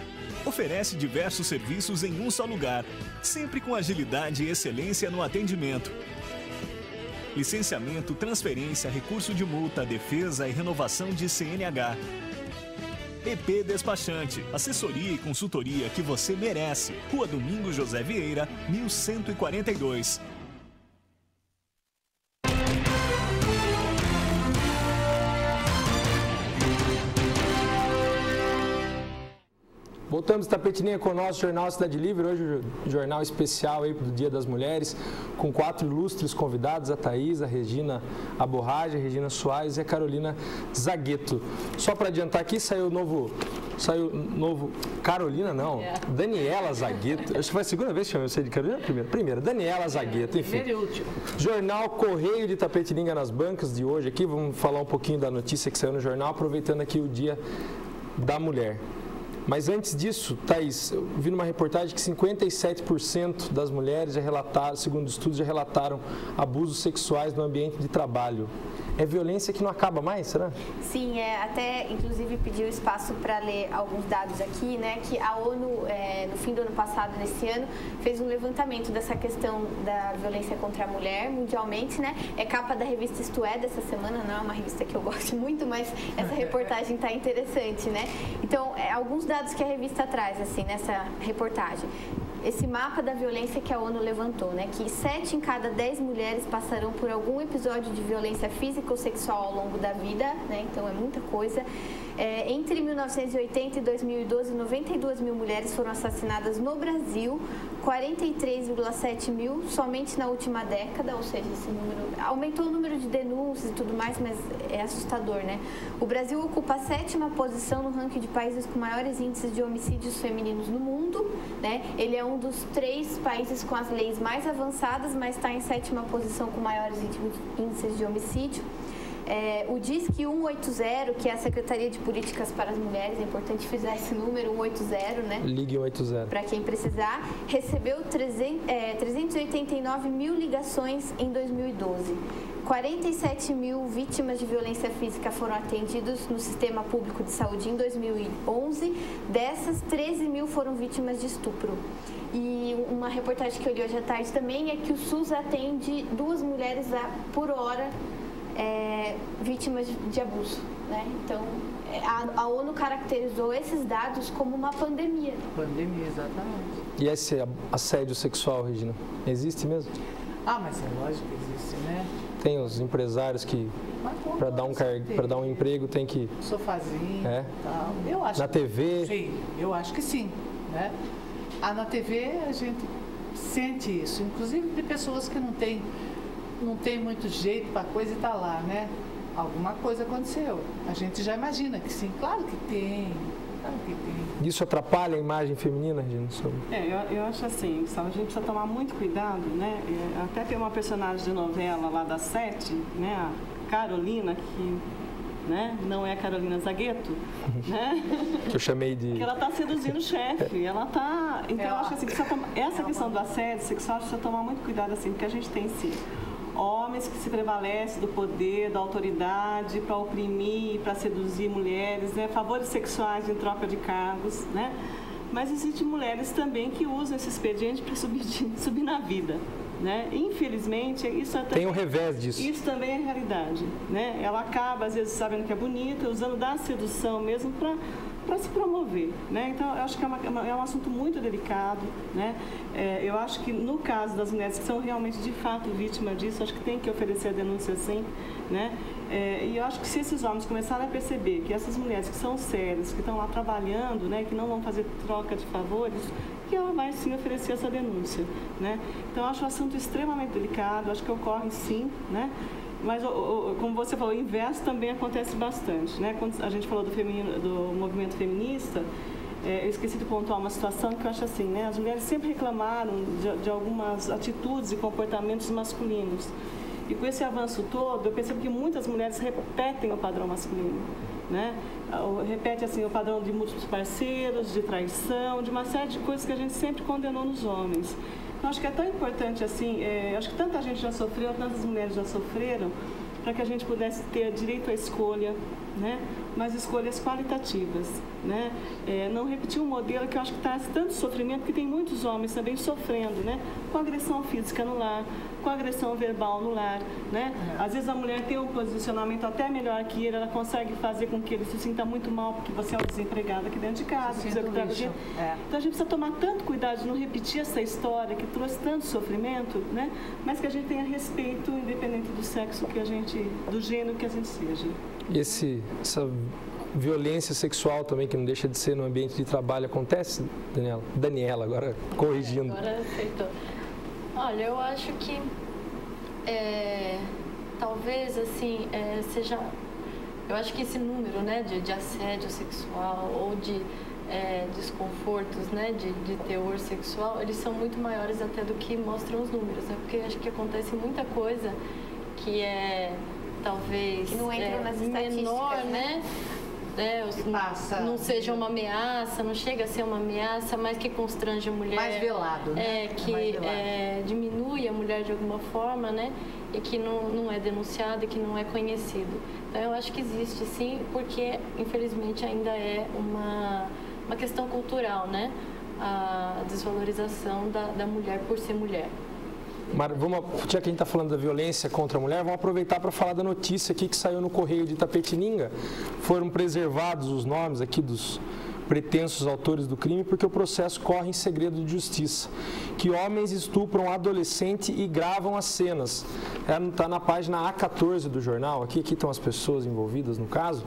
Oferece diversos serviços em um só lugar, sempre com agilidade e excelência no atendimento. Licenciamento, transferência, recurso de multa, defesa e renovação de CNH. EP Despachante, assessoria e consultoria que você merece. Rua Domingos José Vieira, 1142. Voltamos Itapetininga com o nosso Jornal Cidade Livre, hoje um jornal especial aí do Dia das Mulheres, com 4 ilustres convidados, a Thaís, a Regina Aborraja, a Regina Soares e a Carolina Zagueto. Só para adiantar aqui, saiu novo, Carolina não, Daniela Zagueto, acho que foi a segunda vez que chamei você de Carolina, primeira, Daniela Zagueto, enfim. Primeiro e último. Jornal Correio de Itapetininga nas bancas de hoje aqui, vamos falar um pouquinho da notícia que saiu no jornal, aproveitando aqui o Dia da Mulher. Mas antes disso, Thaís, eu vi numa reportagem que 57% das mulheres já relataram, segundo estudos, já relataram abusos sexuais no ambiente de trabalho. é violência que não acaba mais, será? Sim, até inclusive pediu espaço para ler alguns dados aqui, né? Que a ONU, no fim do ano passado, nesse ano, fez um levantamento dessa questão da violência contra a mulher mundialmente, né? É capa da revista Isto É dessa semana, não é uma revista que eu gosto muito, mas essa reportagem está interessante, né? Então, alguns dados que a revista traz, assim, nessa reportagem. Esse mapa da violência que a ONU levantou, né? Que 7 em cada 10 mulheres passarão por algum episódio de violência física ou sexual ao longo da vida, né? Então é muita coisa. Entre 1980 e 2012, 92 mil mulheres foram assassinadas no Brasil, 43,7 mil somente na última década, ou seja, esse número aumentou o número de denúncias e tudo mais, mas é assustador, né? O Brasil ocupa a 7ª posição no ranking de países com maiores índices de homicídios femininos no mundo, né? Ele é um dos 3 países com as leis mais avançadas, mas está em 7ª posição com maiores índices de homicídio. O DISC 180, que é a Secretaria de Políticas para as Mulheres, é importante frisar esse número, 180, né? Ligue 180. Para quem precisar, recebeu 389 mil ligações em 2012. 47 mil vítimas de violência física foram atendidas no Sistema Público de Saúde em 2011. Dessas, 13 mil foram vítimas de estupro. E uma reportagem que eu li hoje à tarde também é que o SUS atende 2 mulheres por hora vítimas de abuso, né? Então, a ONU caracterizou esses dados como uma pandemia. Pandemia, exatamente. E esse assédio sexual, Regina, existe mesmo? Mas é lógico que existe, né? Tem os empresários que, para dar um emprego, tem que... Sofazinho e tal. Eu acho na TV? Sim, eu acho que sim, né? Na TV a gente sente isso, inclusive de pessoas que não tem muito jeito para coisa e tá lá, né? Alguma coisa aconteceu. A gente já imagina que sim, claro que tem. Isso atrapalha a imagem feminina, Regina? Eu acho assim, a gente precisa tomar muito cuidado, né? Até tem uma personagem de novela lá da 7, né? A Carolina, que... né? Não é a Carolina Zagueto, né? Que eu chamei de... Que ela está seduzindo o chefe, ela está... Então, eu acho assim, que essa questão do assédio sexual, precisa tomar muito cuidado, assim, porque a gente tem, sim, homens que se prevalecem do poder, da autoridade, para oprimir, para seduzir mulheres, né? Favores sexuais em troca de cargos, né? Mas existem mulheres também que usam esse expediente para subir na vida. Né? Infelizmente, isso tem um revés disso. Isso também é realidade, né? Ela acaba, às vezes, sabendo que é bonita, usando da sedução mesmo para se promover, né? Então, eu acho que é um assunto muito delicado, né? Eu acho que, no caso das mulheres que são realmente, de fato, vítimas disso, acho que tem que oferecer a denúncia sim, né? E eu acho que se esses homens começarem a perceber que essas mulheres que são sérias, que estão lá trabalhando, né, que não vão fazer troca de favores, que ela vai sim oferecer essa denúncia, né? Então, eu acho um assunto extremamente delicado, acho que ocorre sim, né? Mas, como você falou, o inverso também acontece bastante, né? Quando a gente falou do movimento feminista, eu esqueci de pontuar uma situação que eu acho assim, né? As mulheres sempre reclamaram de algumas atitudes e comportamentos masculinos. E com esse avanço todo, eu percebo que muitas mulheres repetem o padrão masculino, né? Repete assim, o padrão de múltiplos parceiros, de traição, de uma série de coisas que a gente sempre condenou nos homens. Então, acho que é tão importante assim, acho que tanta gente já sofreu, tantas mulheres já sofreram, para que a gente pudesse ter direito à escolha, né? Mas escolhas qualitativas, né? Não repetir um modelo que eu acho que traz tanto sofrimento, que tem muitos homens também sofrendo, né? Com agressão física no lar, com agressão verbal no lar, né? Às vezes a mulher tem um posicionamento até melhor que ele, ela consegue fazer com que ele se sinta muito mal, porque você é uma desempregada aqui dentro de casa. Então a gente precisa tomar tanto cuidado de não repetir essa história que trouxe tanto sofrimento, né? Mas que a gente tenha respeito, independente do sexo que a gente, do gênero que a gente seja. E essa violência sexual também, que não deixa de ser no ambiente de trabalho, acontece, Daniela? Daniela, agora corrigindo. Agora aceitou. Olha, eu acho que talvez assim seja, eu acho que esse número, né, de assédio sexual ou de desconfortos, né, de teor sexual, eles são muito maiores até do que mostram os números, né? Porque acho que acontece muita coisa que talvez que não entra nas menor, né? Não seja uma ameaça, não chega a ser uma ameaça, mas que constrange a mulher. Mais velado, né? Que diminui a mulher de alguma forma, né? e que não é denunciado e que não é conhecido. Então, eu acho que existe sim, porque infelizmente ainda é uma questão cultural, né? A desvalorização da mulher por ser mulher. Já que a gente está falando da violência contra a mulher, vamos aproveitar para falar da notícia aqui que saiu no Correio de Itapetininga. Foram preservados os nomes aqui dos pretensos autores do crime, porque o processo corre em segredo de justiça. Que homens estupram adolescente e gravam as cenas. Está na página A14 do jornal, aqui estão as pessoas envolvidas no caso,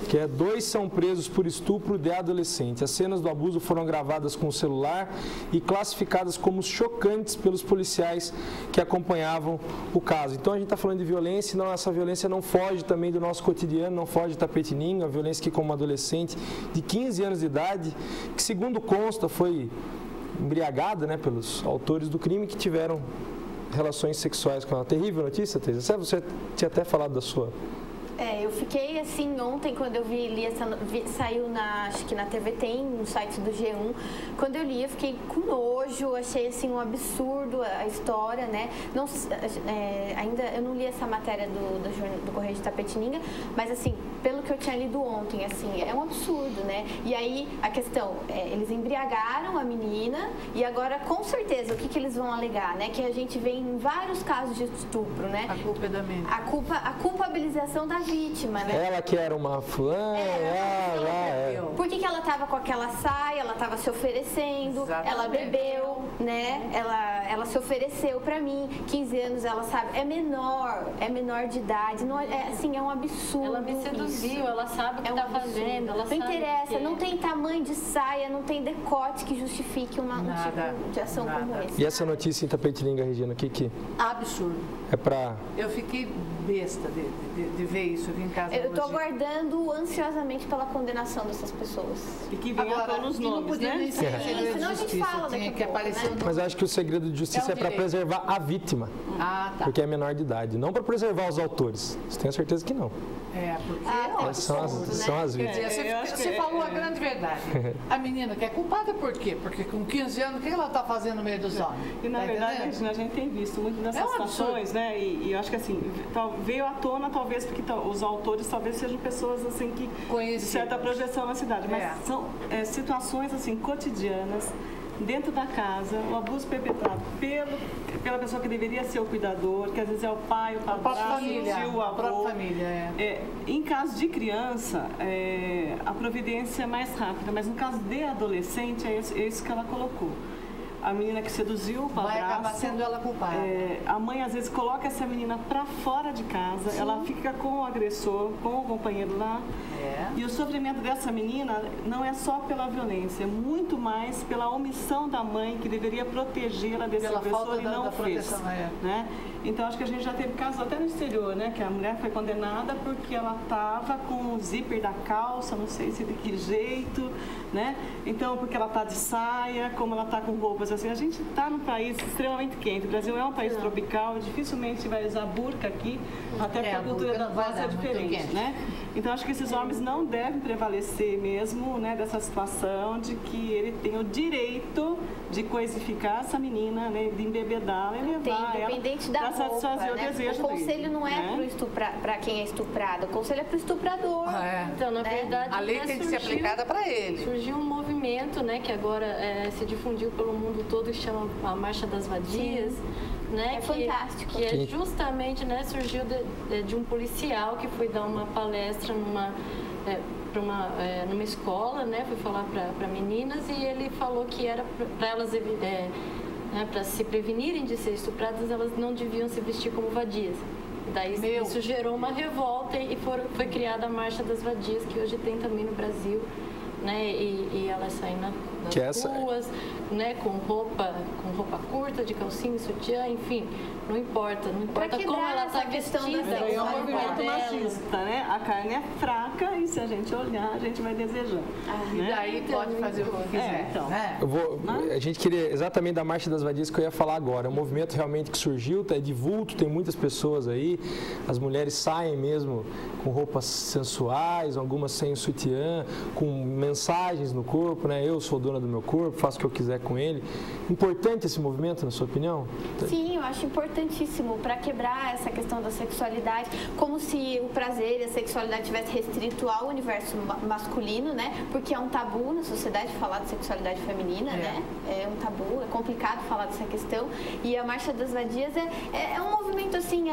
que 2 são presos por estupro de adolescente. As cenas do abuso foram gravadas com o celular e classificadas como chocantes pelos policiais que acompanhavam o caso. Então a gente está falando de violência, não, essa violência não foge também do nosso cotidiano, não foge de Itapetininga, a violência que como adolescente de 15 anos de idade, que segundo consta foi embriagada, né, pelos autores do crime que tiveram relações sexuais com ela. Terrível notícia, Teresa. Você tinha até falado da sua... Eu fiquei assim ontem quando eu saiu acho que na TV Tem, no site do G1, quando eu li eu fiquei com nojo, achei assim um absurdo a história, né? Não, ainda eu não li essa matéria do Correio de Itapetininga, mas assim, pelo que eu tinha lido ontem, assim, é um absurdo, né? E aí a questão, eles embriagaram a menina e agora com certeza o que eles vão alegar, né? Que a gente vê em vários casos de estupro, né? A culpa é da menina. A culpabilização da vítima, né? Ela que era uma fulana, Por que ela estava com aquela saia, ela estava se oferecendo, ela bebeu, né? Ela se ofereceu para mim, 15 anos, ela sabe, é menor de idade, não assim, é um absurdo. Ela me seduziu, ela sabe o que está fazendo, ela não interessa, não tem tamanho de saia, não tem decote que justifique um tipo de ação como esse. E essa notícia em Itapetininga, Regina, o que? Absurdo. É para... Eu fiquei besta de ver isso aqui em casa. Eu estou aguardando ansiosamente pela condenação dessas pessoas. E que venha pelos nomes, né? Senão a gente fala daqui a pouco, né? Mas eu acho que o segredo de justiça é para preservar a vítima. Porque é menor de idade, não para preservar os autores. Você tem a certeza que não. Porque são as vítimas. Você falou a grande verdade. A menina que é culpada por quê? Porque com 15 anos, o que ela está fazendo no meio dos homens? E na verdade, a gente tem visto muito dessas situações, né? E eu acho que assim, veio à tona talvez porque os autores talvez sejam pessoas assim que de certa projeção na cidade, mas são situações assim cotidianas dentro da casa, o abuso perpetrado pela pessoa que deveria ser o cuidador, que às vezes é o pai, o padrasto, o avô. A própria família, em caso de criança, a providência é mais rápida, mas no caso de adolescente, é isso que ela colocou. A menina que seduziu o padrasto, vai acabar sendo ela culpada. A mãe às vezes coloca essa menina para fora de casa, ela fica com o agressor, com o companheiro lá. E o sofrimento dessa menina não é só pela violência, é muito mais pela omissão da mãe que deveria protegê-la desse agressor e não fez. Né? Então acho que a gente já teve casos até no exterior, né? Que a mulher foi condenada porque ela estava com o zíper da calça, não sei se de que jeito, né? Então porque ela está de saia, como ela está com roupas assim. A gente está num país extremamente quente. O Brasil é um país tropical, dificilmente vai usar burca aqui, até porque a cultura da voz é diferente, né? Então acho que esses homens não devem prevalecer mesmo, né, dessa situação de que ele tem o direito de coisificar essa menina, né, de embebedá-la e levar independente ela para satisfazer o desejo dele. O conselho não é para quem é estuprado, o conselho é para o estuprador. Então, na verdade, a lei tem que ser aplicada para ele. Surgiu um movimento, né, que agora se difundiu pelo mundo todo, que chama a Marcha das Vadias. Né, é fantástico. Que é justamente, né, surgiu de um policial que foi dar uma palestra numa escola, né, foi falar para meninas, e ele falou que era para elas, para se prevenirem de ser estupradas, elas não deviam se vestir como vadias. Daí isso gerou uma revolta e foi criada a Marcha das Vadias, que hoje tem também no Brasil. Né, e elas saem nas ruas, né, com roupa curta, de calcinha, sutiã, enfim, não importa como ela está vestida. É um movimento machista, né? A carne é fraca e se a gente olhar, a gente vai desejar. E daí pode fazer o que quiser. A gente queria exatamente da Marcha das Vadias que eu ia falar agora. É um movimento realmente que surgiu, é de vulto, tem muitas pessoas aí, ali as mulheres saem mesmo com roupas sensuais, algumas sem o sutiã, com mensagens no corpo, né? Eu sou dona do meu corpo, faço o que eu quiser com ele. Importante esse movimento, na sua opinião? Sim, eu acho importantíssimo para quebrar essa questão da sexualidade, como se o prazer e a sexualidade tivesse restrito ao universo masculino, né? Porque é um tabu na sociedade falar de sexualidade feminina, né? É um tabu, é complicado falar dessa questão. E a Marcha das Vadias é um movimento assim,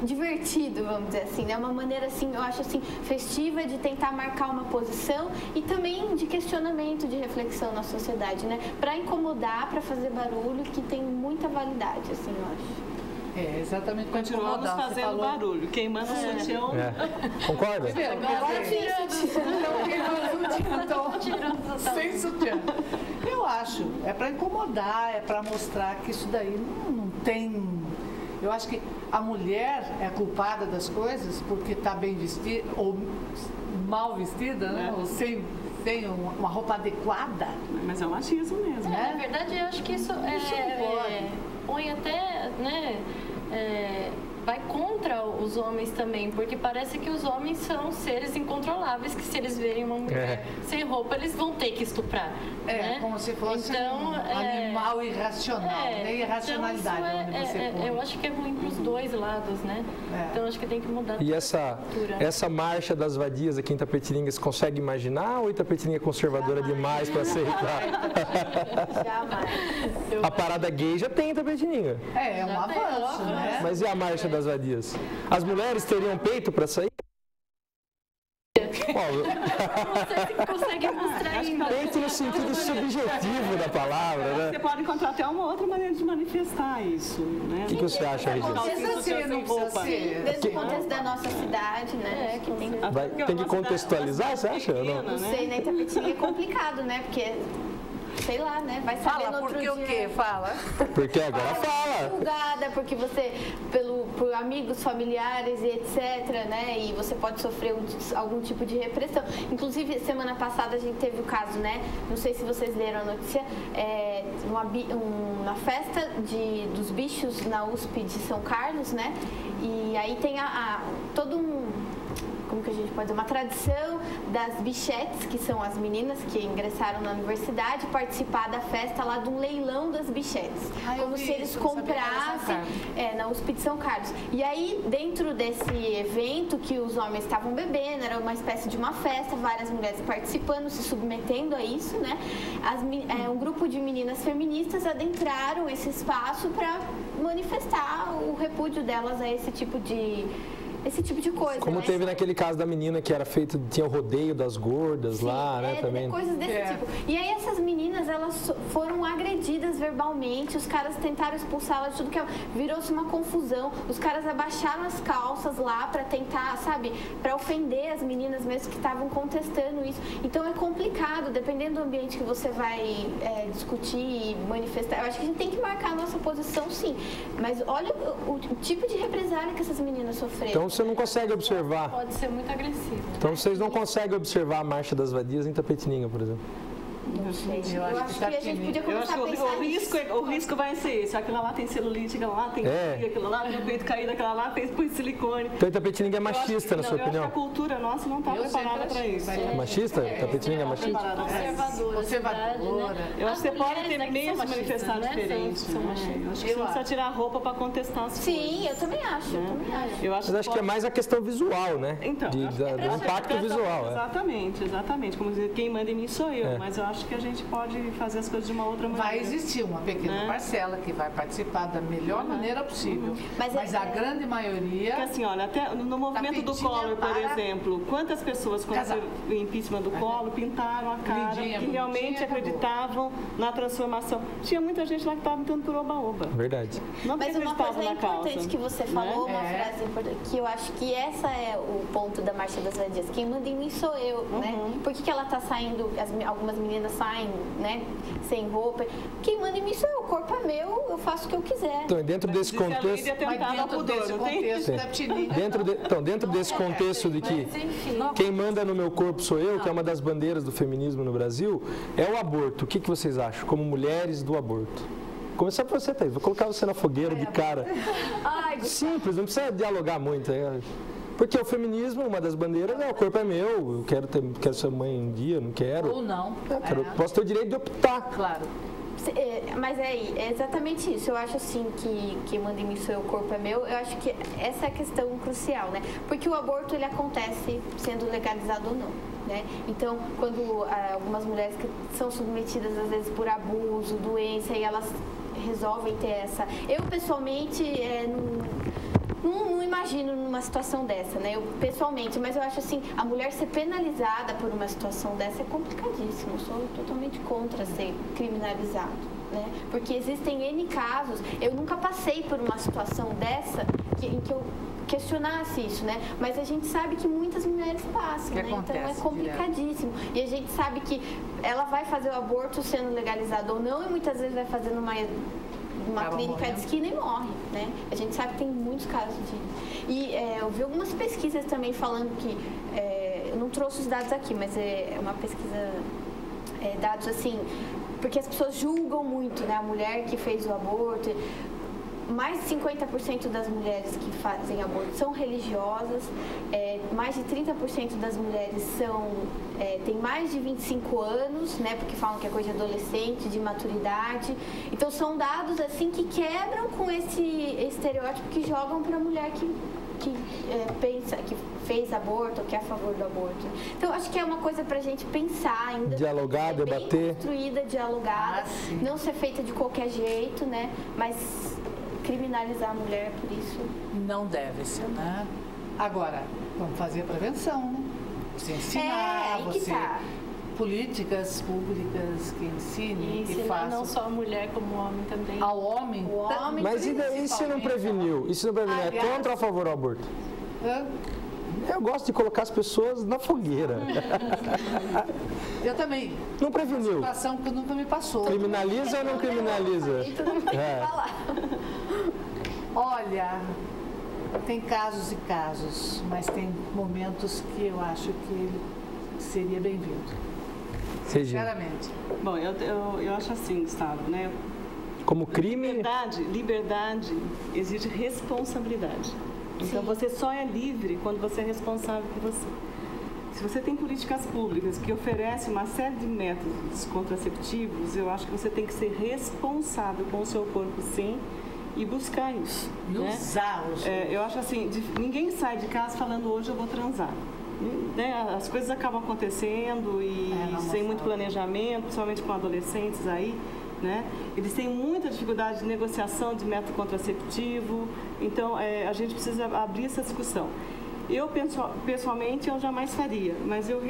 divertido, vamos dizer assim, né? Uma maneira assim, eu acho assim, festiva de tentar marcar uma posição e também de questionamento, de reflexão na sociedade, né? Para incomodar, para fazer barulho, que tem muita validade, assim, eu acho. É, exatamente. Continuamos fazendo barulho, queimando o sutiã. Concorda? Sem sutiã. Eu acho, é para incomodar, é para mostrar que isso daí não tem... Eu acho que a mulher é culpada das coisas porque está bem vestida ou mal vestida, né? Ou sem uma roupa adequada. Mas é um machismo mesmo. Na verdade, eu acho que isso põe até, né, vai contra os homens também, porque parece que os homens são seres incontroláveis, que se eles verem uma mulher sem roupa, eles vão ter que estuprar. Né? Como se fosse um animal irracional, né? Irracionalidade. Então, eu acho que é ruim para os dois lados, né? Então, acho que tem que mudar. E essa marcha das vadias aqui em Itapetininga, você consegue imaginar ou Itapetininga é conservadora demais para aceitar? Jamais. A parada gay já tem em Itapetininga. É um avanço, né? Mas e a marcha das vadias? As mulheres teriam peito para sair? Você consegue mostrar ainda. Peito no sentido subjetivo da palavra, né? Você pode encontrar até uma outra maneira de manifestar isso, né? O que você acha, Regina? Dentro do contexto da nossa cidade, né? Que tem que contextualizar, você acha? Não sei, na Itapetininga é complicado, né? Porque... sei lá, né? Vai saber no outro dia. Porque o quê? Fala. Porque agora fala. Julgada, porque você, por amigos, familiares e etc, né? E você pode sofrer algum tipo de repressão. Inclusive, semana passada a gente teve o caso, né? Não sei se vocês leram a notícia, uma festa dos bichos na USP de São Carlos, né? E aí tem todo como que a gente pode dizer, uma tradição das bichetes, que são as meninas que ingressaram na universidade, participar da festa lá de um leilão das bichetes. Como se eles comprassem na USP de São Carlos. E aí, dentro desse evento que os homens estavam bebendo, era uma espécie de uma festa, várias mulheres participando, se submetendo a isso, né? Um grupo de meninas feministas adentraram esse espaço para manifestar o repúdio delas a esse tipo de coisa. Como né? teve naquele caso da menina que era feito, tinha o rodeio das gordas. Sim, lá, né, também. Coisas desse tipo. E aí essas meninas, elas foram agredidas verbalmente, os caras tentaram expulsá-las de tudo que virou-se uma confusão. Os caras abaixaram as calças lá pra tentar, sabe, pra ofender as meninas mesmo que estavam contestando isso. Então é complicado, dependendo do ambiente que você vai discutir e manifestar. Eu acho que a gente tem que marcar a nossa posição, sim. Mas olha o tipo de represália que essas meninas sofreram. Então você não consegue observar. Pode ser muito agressivo. Então vocês não conseguem observar a Marcha das Vadias em Itapetininga, por exemplo? Não sei. Eu acho que a gente podia começar a pensar nisso. O risco vai ser esse. Aquela lá tem celulite, aquela lá tem aquilo lá, meu peito caído, aquela lá fez por silicone. Então Itapetininga é machista, na sua opinião? Eu acho que a cultura nossa não está preparada para isso. É machista? Itapetininga é machista? Conservadora. Eu acho que você pode ter meios de manifestar diferente. Eu acho que você não precisa tirar a roupa para contestar as coisas. Sim, eu também acho. Mas acho que é mais a questão visual, né? Então, do impacto visual. Exatamente. Como dizer, quem manda em mim sou eu, mas eu acho que a gente pode fazer as coisas de uma outra maneira. Vai existir uma pequena parcela que vai participar da melhor maneira possível. Mas a grande maioria... Porque assim, olha, até no movimento do Collor, por exemplo, quantas pessoas, quando o impeachment do Collor, pintaram a cara, que realmente acreditavam na transformação. Tinha muita gente lá que estava lutando por oba-oba. Verdade. Mas uma coisa importante que você falou, uma frase importante, que eu acho que essa é o ponto da Marcha das Vadias. Quem manda em mim sou eu, né? Por que ela está saindo, algumas meninas saem, né, sem roupa? Quem manda em mim sou eu, o corpo é meu, eu faço o que eu quiser. Então, dentro desse contexto... Dentro desse contexto de que quem manda no meu corpo sou eu, que é uma das bandeiras do feminismo no Brasil, é o aborto. O que vocês acham, como mulheres do aborto? Começar por você, Thaís. Vou colocar você na fogueira de cara. simples, não precisa dialogar muito. Porque o feminismo, uma das bandeiras é o corpo é meu, eu quero ser mãe um dia, não quero. Ou não. Posso ter o direito de optar. Claro. Mas é exatamente isso. Eu acho assim que manda em mim sou eu, o corpo é meu. Eu acho que essa é a questão crucial, né? Porque o aborto ele acontece sendo legalizado ou não, né? Então, quando algumas mulheres que são submetidas às vezes por abuso, doença, e elas resolvem ter essa. Eu pessoalmente não imagino numa situação dessa, né? Eu pessoalmente, mas eu acho assim, a mulher ser penalizada por uma situação dessa é complicadíssimo. Eu sou totalmente contra ser criminalizado, né? Porque existem N casos. Eu nunca passei por uma situação dessa em que eu questionasse isso, né? Mas a gente sabe que muitas mulheres passam, né? Então é complicadíssimo. Direto. E a gente sabe que ela vai fazer o aborto sendo legalizado ou não, e muitas vezes vai fazer numa clínica de esquina e morre, né? A gente sabe que tem muitos casos E eu vi algumas pesquisas também falando que, eu não trouxe os dados aqui, mas é uma pesquisa, dados assim, porque as pessoas julgam muito, né? A mulher que fez o aborto. Mais de 50% das mulheres que fazem aborto são religiosas, mais de 30% das mulheres têm mais de 25 anos, né, porque falam que é coisa de adolescente, de maturidade. Então são dados assim que quebram com esse estereótipo que jogam para a mulher que pensa, que fez aborto ou que é a favor do aborto. Então acho que é uma coisa para a gente pensar ainda. Dialogar, debater. Bem construída, dialogada, não ser feita de qualquer jeito, né, mas criminalizar a mulher por isso. Não deve ser, né? Agora, vamos fazer a prevenção, né? Você ensinar, políticas públicas que ensinem, que façam. Não só a mulher, como o homem também. Ao homem? O homem. Mas e se não preveniu? E se não preveniu? É contra ou a favor do aborto? Eu gosto de colocar as pessoas na fogueira. Eu também. Não preveniu. Uma situação que nunca me passou. Criminaliza ou não criminaliza? Olha, tem casos e casos, mas tem momentos que eu acho que seria bem-vindo. Sinceramente. Bom, eu acho assim, Gustavo, né? Como crime... Liberdade exige responsabilidade. Então, você só é livre quando você é responsável por você. Se você tem políticas públicas que oferecem uma série de métodos contraceptivos, eu acho que você tem que ser responsável com o seu corpo, sim, e buscar isso. E né? usá-los. Eu acho assim, ninguém sai de casa falando hoje eu vou transar. Né? As coisas acabam acontecendo e sem muito planejamento, principalmente com adolescentes aí. Né? Eles têm muita dificuldade de negociação de método contraceptivo, então a gente precisa abrir essa discussão. Eu, pessoalmente, eu jamais faria, mas eu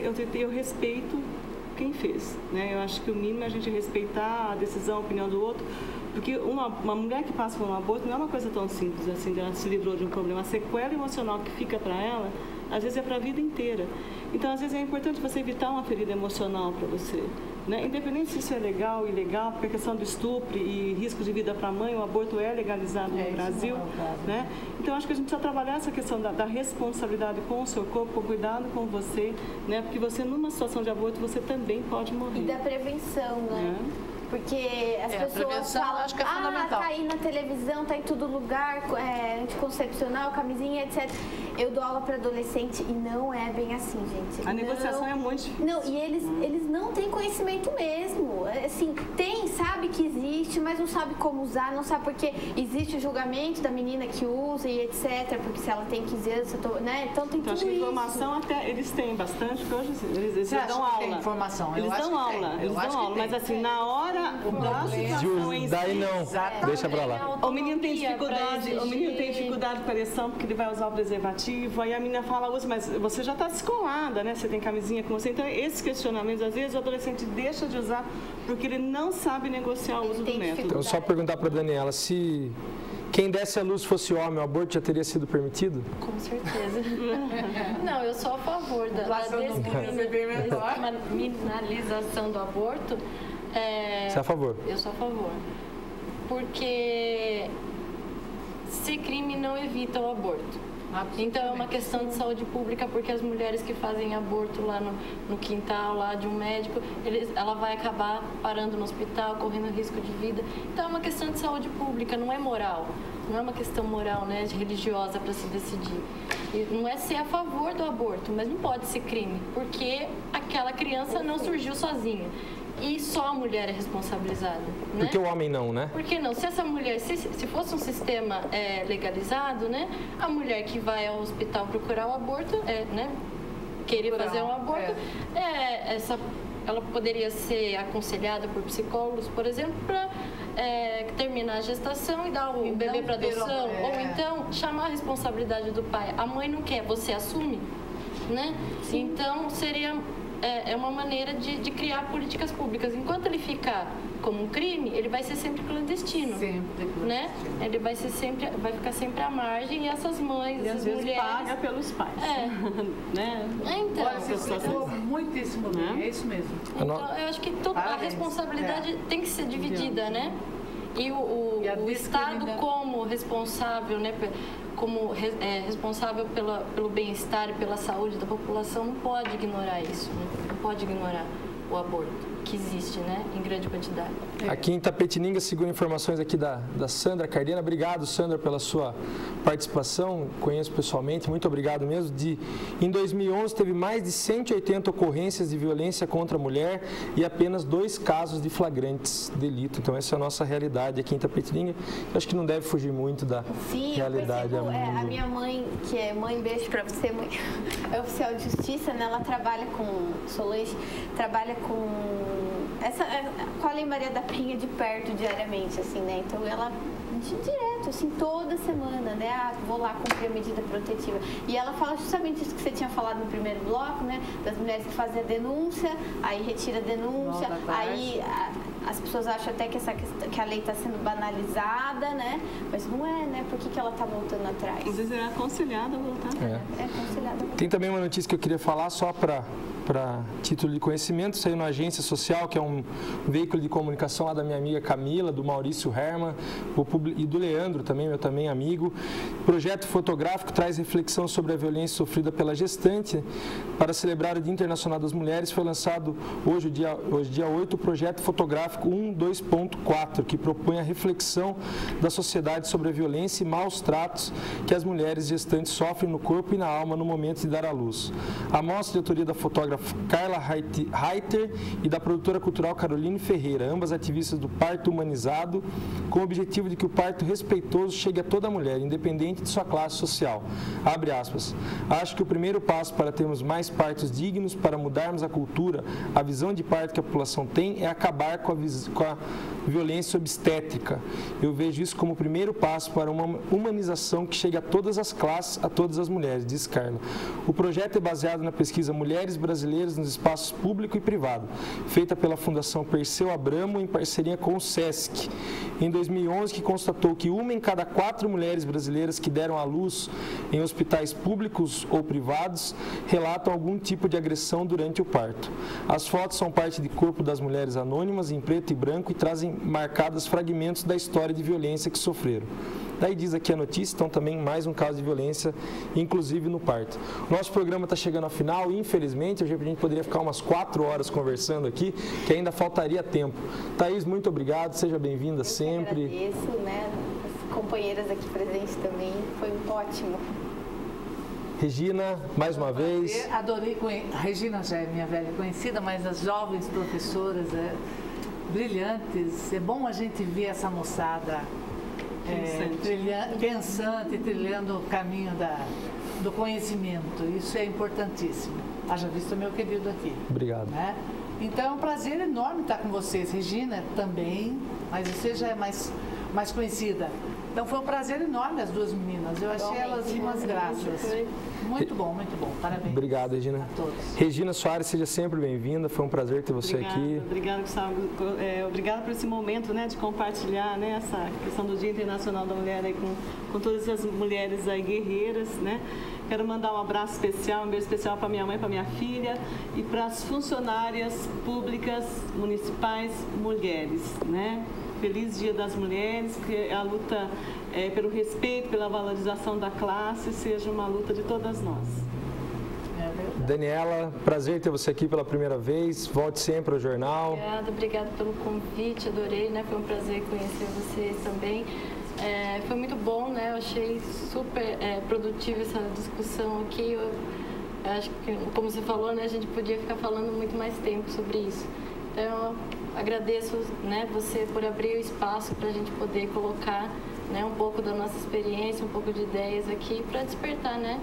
respeito quem fez. Né? Eu acho que o mínimo é a gente respeitar a decisão, a opinião do outro, porque uma mulher que passa por um aborto não é uma coisa tão simples assim, ela se livrou de um problema. A sequela emocional que fica para ela, às vezes é para a vida inteira. Então, às vezes é importante você evitar uma ferida emocional para você. Né? Independente se isso é legal ou ilegal, porque a questão do estupro e risco de vida para a mãe, o aborto é legalizado no Brasil. Né? Então, acho que a gente precisa trabalhar essa questão da responsabilidade com o seu corpo, com o cuidado com você, né? Porque você, numa situação de aborto, você também pode morrer. E da prevenção, né? Porque as pessoas falam, acho que é fundamental. Tá aí na televisão, tá em todo lugar, anticoncepcional, camisinha, etc. Eu dou aula para adolescente e não é bem assim, gente. A negociação é muito difícil. Não, e eles não têm conhecimento mesmo. Assim, sabe que existe, mas não sabe como usar, não sabe porque existe o julgamento da menina que usa e etc. Porque se ela tem 15 anos, né? Então tem tudo isso. Acho que informação até eles têm bastante, porque hoje eles dão aula. Tem informação? Eles dão aula, mas assim, na hora da situação em si. Daí não, deixa pra lá. O menino tem dificuldade com a ereção porque ele vai usar o preservativo, aí a menina fala, mas você já está descolada, né? Você tem camisinha com você. Então, esses questionamentos, às vezes, o adolescente deixa de usar porque ele não sabe negociar o uso do método. Então, só perguntar para a Daniela, se quem desse a luz fosse homem, o aborto já teria sido permitido? Com certeza. Não, eu sou a favor da descriminalização do aborto. Você é a favor? Eu sou a favor. Porque ser crime não evita o aborto. Então é uma questão de saúde pública, porque as mulheres que fazem aborto lá no quintal lá de um médico, ela vai acabar parando no hospital, correndo risco de vida. Então é uma questão de saúde pública, não é moral. Não é uma questão moral, né, religiosa para se decidir. E não é ser a favor do aborto, mas não pode ser crime, porque aquela criança não surgiu sozinha. E só a mulher é responsabilizada, né? Porque o homem não, né? Porque não? Se essa mulher, se fosse um sistema legalizado, né? A mulher que vai ao hospital procurar o aborto, né? Querer fazer um aborto, ela poderia ser aconselhada por psicólogos, por exemplo, para terminar a gestação e dar o bebê para adoção, ou então chamar a responsabilidade do pai. A mãe não quer, você assume, né? Sim. Então seria uma maneira de criar políticas públicas. Enquanto ele ficar como um crime, ele vai ser sempre clandestino, né? Ele vai ficar sempre à margem, e essas mães, essas mulheres paga pelos pais, né? Então, você explicou muitíssimo bem, é isso mesmo. Então, eu acho que a responsabilidade tem que ser dividida, né? E o Estado como responsável, né? Como responsável pelo bem-estar e pela saúde da população, não pode ignorar isso, não pode ignorar o aborto, que existe, né, em grande quantidade. Aqui em Itapetininga, segundo informações aqui da Sandra Cardena. Obrigado, Sandra, pela sua participação. Conheço pessoalmente, muito obrigado mesmo. Em 2011, teve mais de 180 ocorrências de violência contra a mulher e apenas 2 casos de flagrantes delito. Então, essa é a nossa realidade aqui em Itapetininga. Eu acho que não deve fugir muito da realidade. A minha mãe, que é mãe, beijo pra você, mãe, é oficial de justiça, né? Ela trabalha com Solange, trabalha com a Lei Maria da Penha de perto diariamente, assim, né? Então ela direto, assim, toda semana, né? Vou lá cumprir a medida protetiva. E ela fala justamente isso que você tinha falado no primeiro bloco, né? Das mulheres que fazem a denúncia, aí retira a denúncia, aí as pessoas acham até que a lei está sendo banalizada, né? Mas não é, né? Por que ela está voltando atrás? Às vezes é aconselhada a voltar. É aconselhada a voltar. Tem também uma notícia que eu queria falar, só para título de conhecimento, saiu na Agência Social, que é um veículo de comunicação lá da minha amiga Camila, do Maurício Herman e do Leandro também, meu também amigo. O projeto fotográfico traz reflexão sobre a violência sofrida pela gestante. Para celebrar o Dia Internacional das Mulheres, foi lançado hoje, dia 8, o projeto fotográfico 1.2.4, que propõe a reflexão da sociedade sobre a violência e maus tratos que as mulheres gestantes sofrem no corpo e na alma no momento de dar à luz. A mostra de autoria da fotógrafa Carla Reiter e da produtora cultural Caroline Ferreira, ambas ativistas do parto humanizado, com o objetivo de que o parto respeitoso chegue a toda mulher, independente de sua classe social. Abre aspas. Acho que o primeiro passo para termos mais partos dignos, para mudarmos a cultura, a visão de parto que a população tem, é acabar com a violência obstétrica. Eu vejo isso como o primeiro passo para uma humanização que chegue a todas as classes, a todas as mulheres, diz Carla. O projeto é baseado na pesquisa Mulheres Brasileiras nos Espaços Público e Privado, feita pela Fundação Perseu Abramo em parceria com o SESC. Em 2011, que constatou que 1 em cada 4 mulheres brasileiras que deram à luz em hospitais públicos ou privados relatam algum tipo de agressão durante o parto. As fotos são parte de corpo das mulheres anônimas, em preto e branco, e trazem marcados fragmentos da história de violência que sofreram. Daí diz aqui a notícia, então também mais um caso de violência, inclusive no parto. Nosso programa está chegando ao final, infelizmente, a gente poderia ficar umas 4 horas conversando aqui, que ainda faltaria tempo. Thaís, muito obrigado, seja bem-vinda sempre. Eu agradeço, né, as companheiras aqui presentes também, foi ótimo. Regina, mais uma vez. Adorei, a Regina já é minha velha conhecida, mas as jovens professoras brilhantes, é bom a gente ver essa moçada pensante, trilhando o caminho do conhecimento. Isso é importantíssimo. Haja visto meu querido aqui. Obrigado. Né? Então é um prazer enorme estar com vocês. Regina também, mas você já é mais conhecida. Então foi um prazer enorme as duas meninas. Eu achei elas umas graças. Muito bom, parabéns. Obrigado, Regina. A todos. Regina Soares, seja sempre bem-vinda. Foi um prazer ter você aqui. Obrigada, Gustavo. Obrigada por esse momento, né, de compartilhar, né, essa questão do Dia Internacional da Mulher aí com todas as mulheres aí guerreiras, né. Quero mandar um abraço especial, um beijo especial para minha mãe, para minha filha e para as funcionárias públicas municipais mulheres, né. feliz Dia das Mulheres, que a luta pelo respeito, pela valorização da classe, seja uma luta de todas nós. Daniela, prazer ter você aqui pela primeira vez. Volte sempre ao jornal. Obrigada pelo convite, adorei, né? Foi um prazer conhecer vocês também. Foi muito bom, né? Eu achei super produtiva essa discussão aqui. Eu acho que, como você falou, né? A gente podia ficar falando muito mais tempo sobre isso. Então, eu agradeço, né, você por abrir o espaço para a gente poder colocar, né, um pouco da nossa experiência, um pouco de ideias aqui para despertar, né?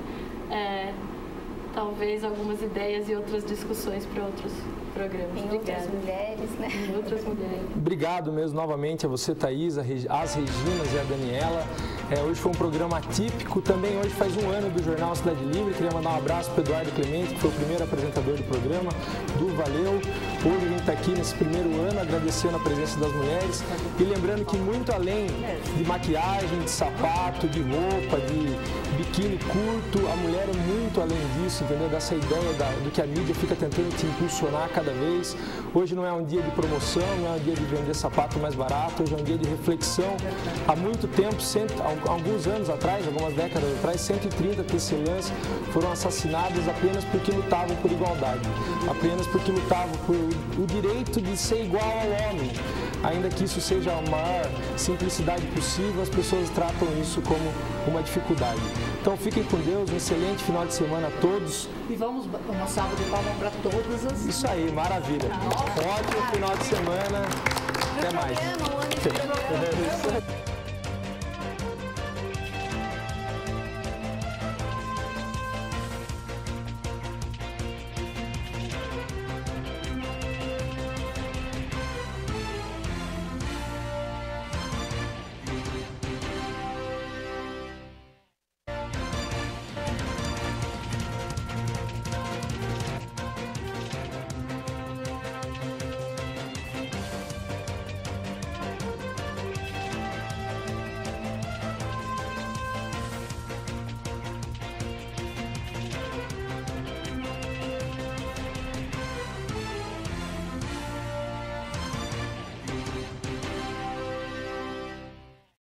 Talvez algumas ideias e outras discussões para outros programas. Em outras mulheres, né? Em outras mulheres. Obrigado mesmo novamente a você, Thaís, as Reginas e a Daniela. Hoje foi um programa atípico. Também hoje faz um ano do Jornal Cidade Livre. Queria mandar um abraço para o Eduardo Clemente, que foi o primeiro apresentador do programa. Du, valeu. Hoje a gente está aqui nesse primeiro ano agradecendo a presença das mulheres. E lembrando que muito além de maquiagem, de sapato, de roupa, de biquíni curto, a mulher é muito além disso, entendeu? Dessa ideia do que a mídia fica tentando te impulsionar cada vez. Hoje não é um dia de promoção, não é um dia de vender sapato mais barato, hoje é um dia de reflexão. Há muito tempo, alguns anos atrás, algumas décadas atrás, 130 tecelãs foram assassinadas apenas porque lutavam por igualdade, apenas porque lutavam por o direito de ser igual ao homem. Ainda que isso seja a maior simplicidade possível, as pessoas tratam isso como uma dificuldade. Então fiquem com Deus, um excelente final de semana a todos. E vamos uma salva de palmas para todas as... Isso aí, maravilha. Ótimo final de semana. Até mais.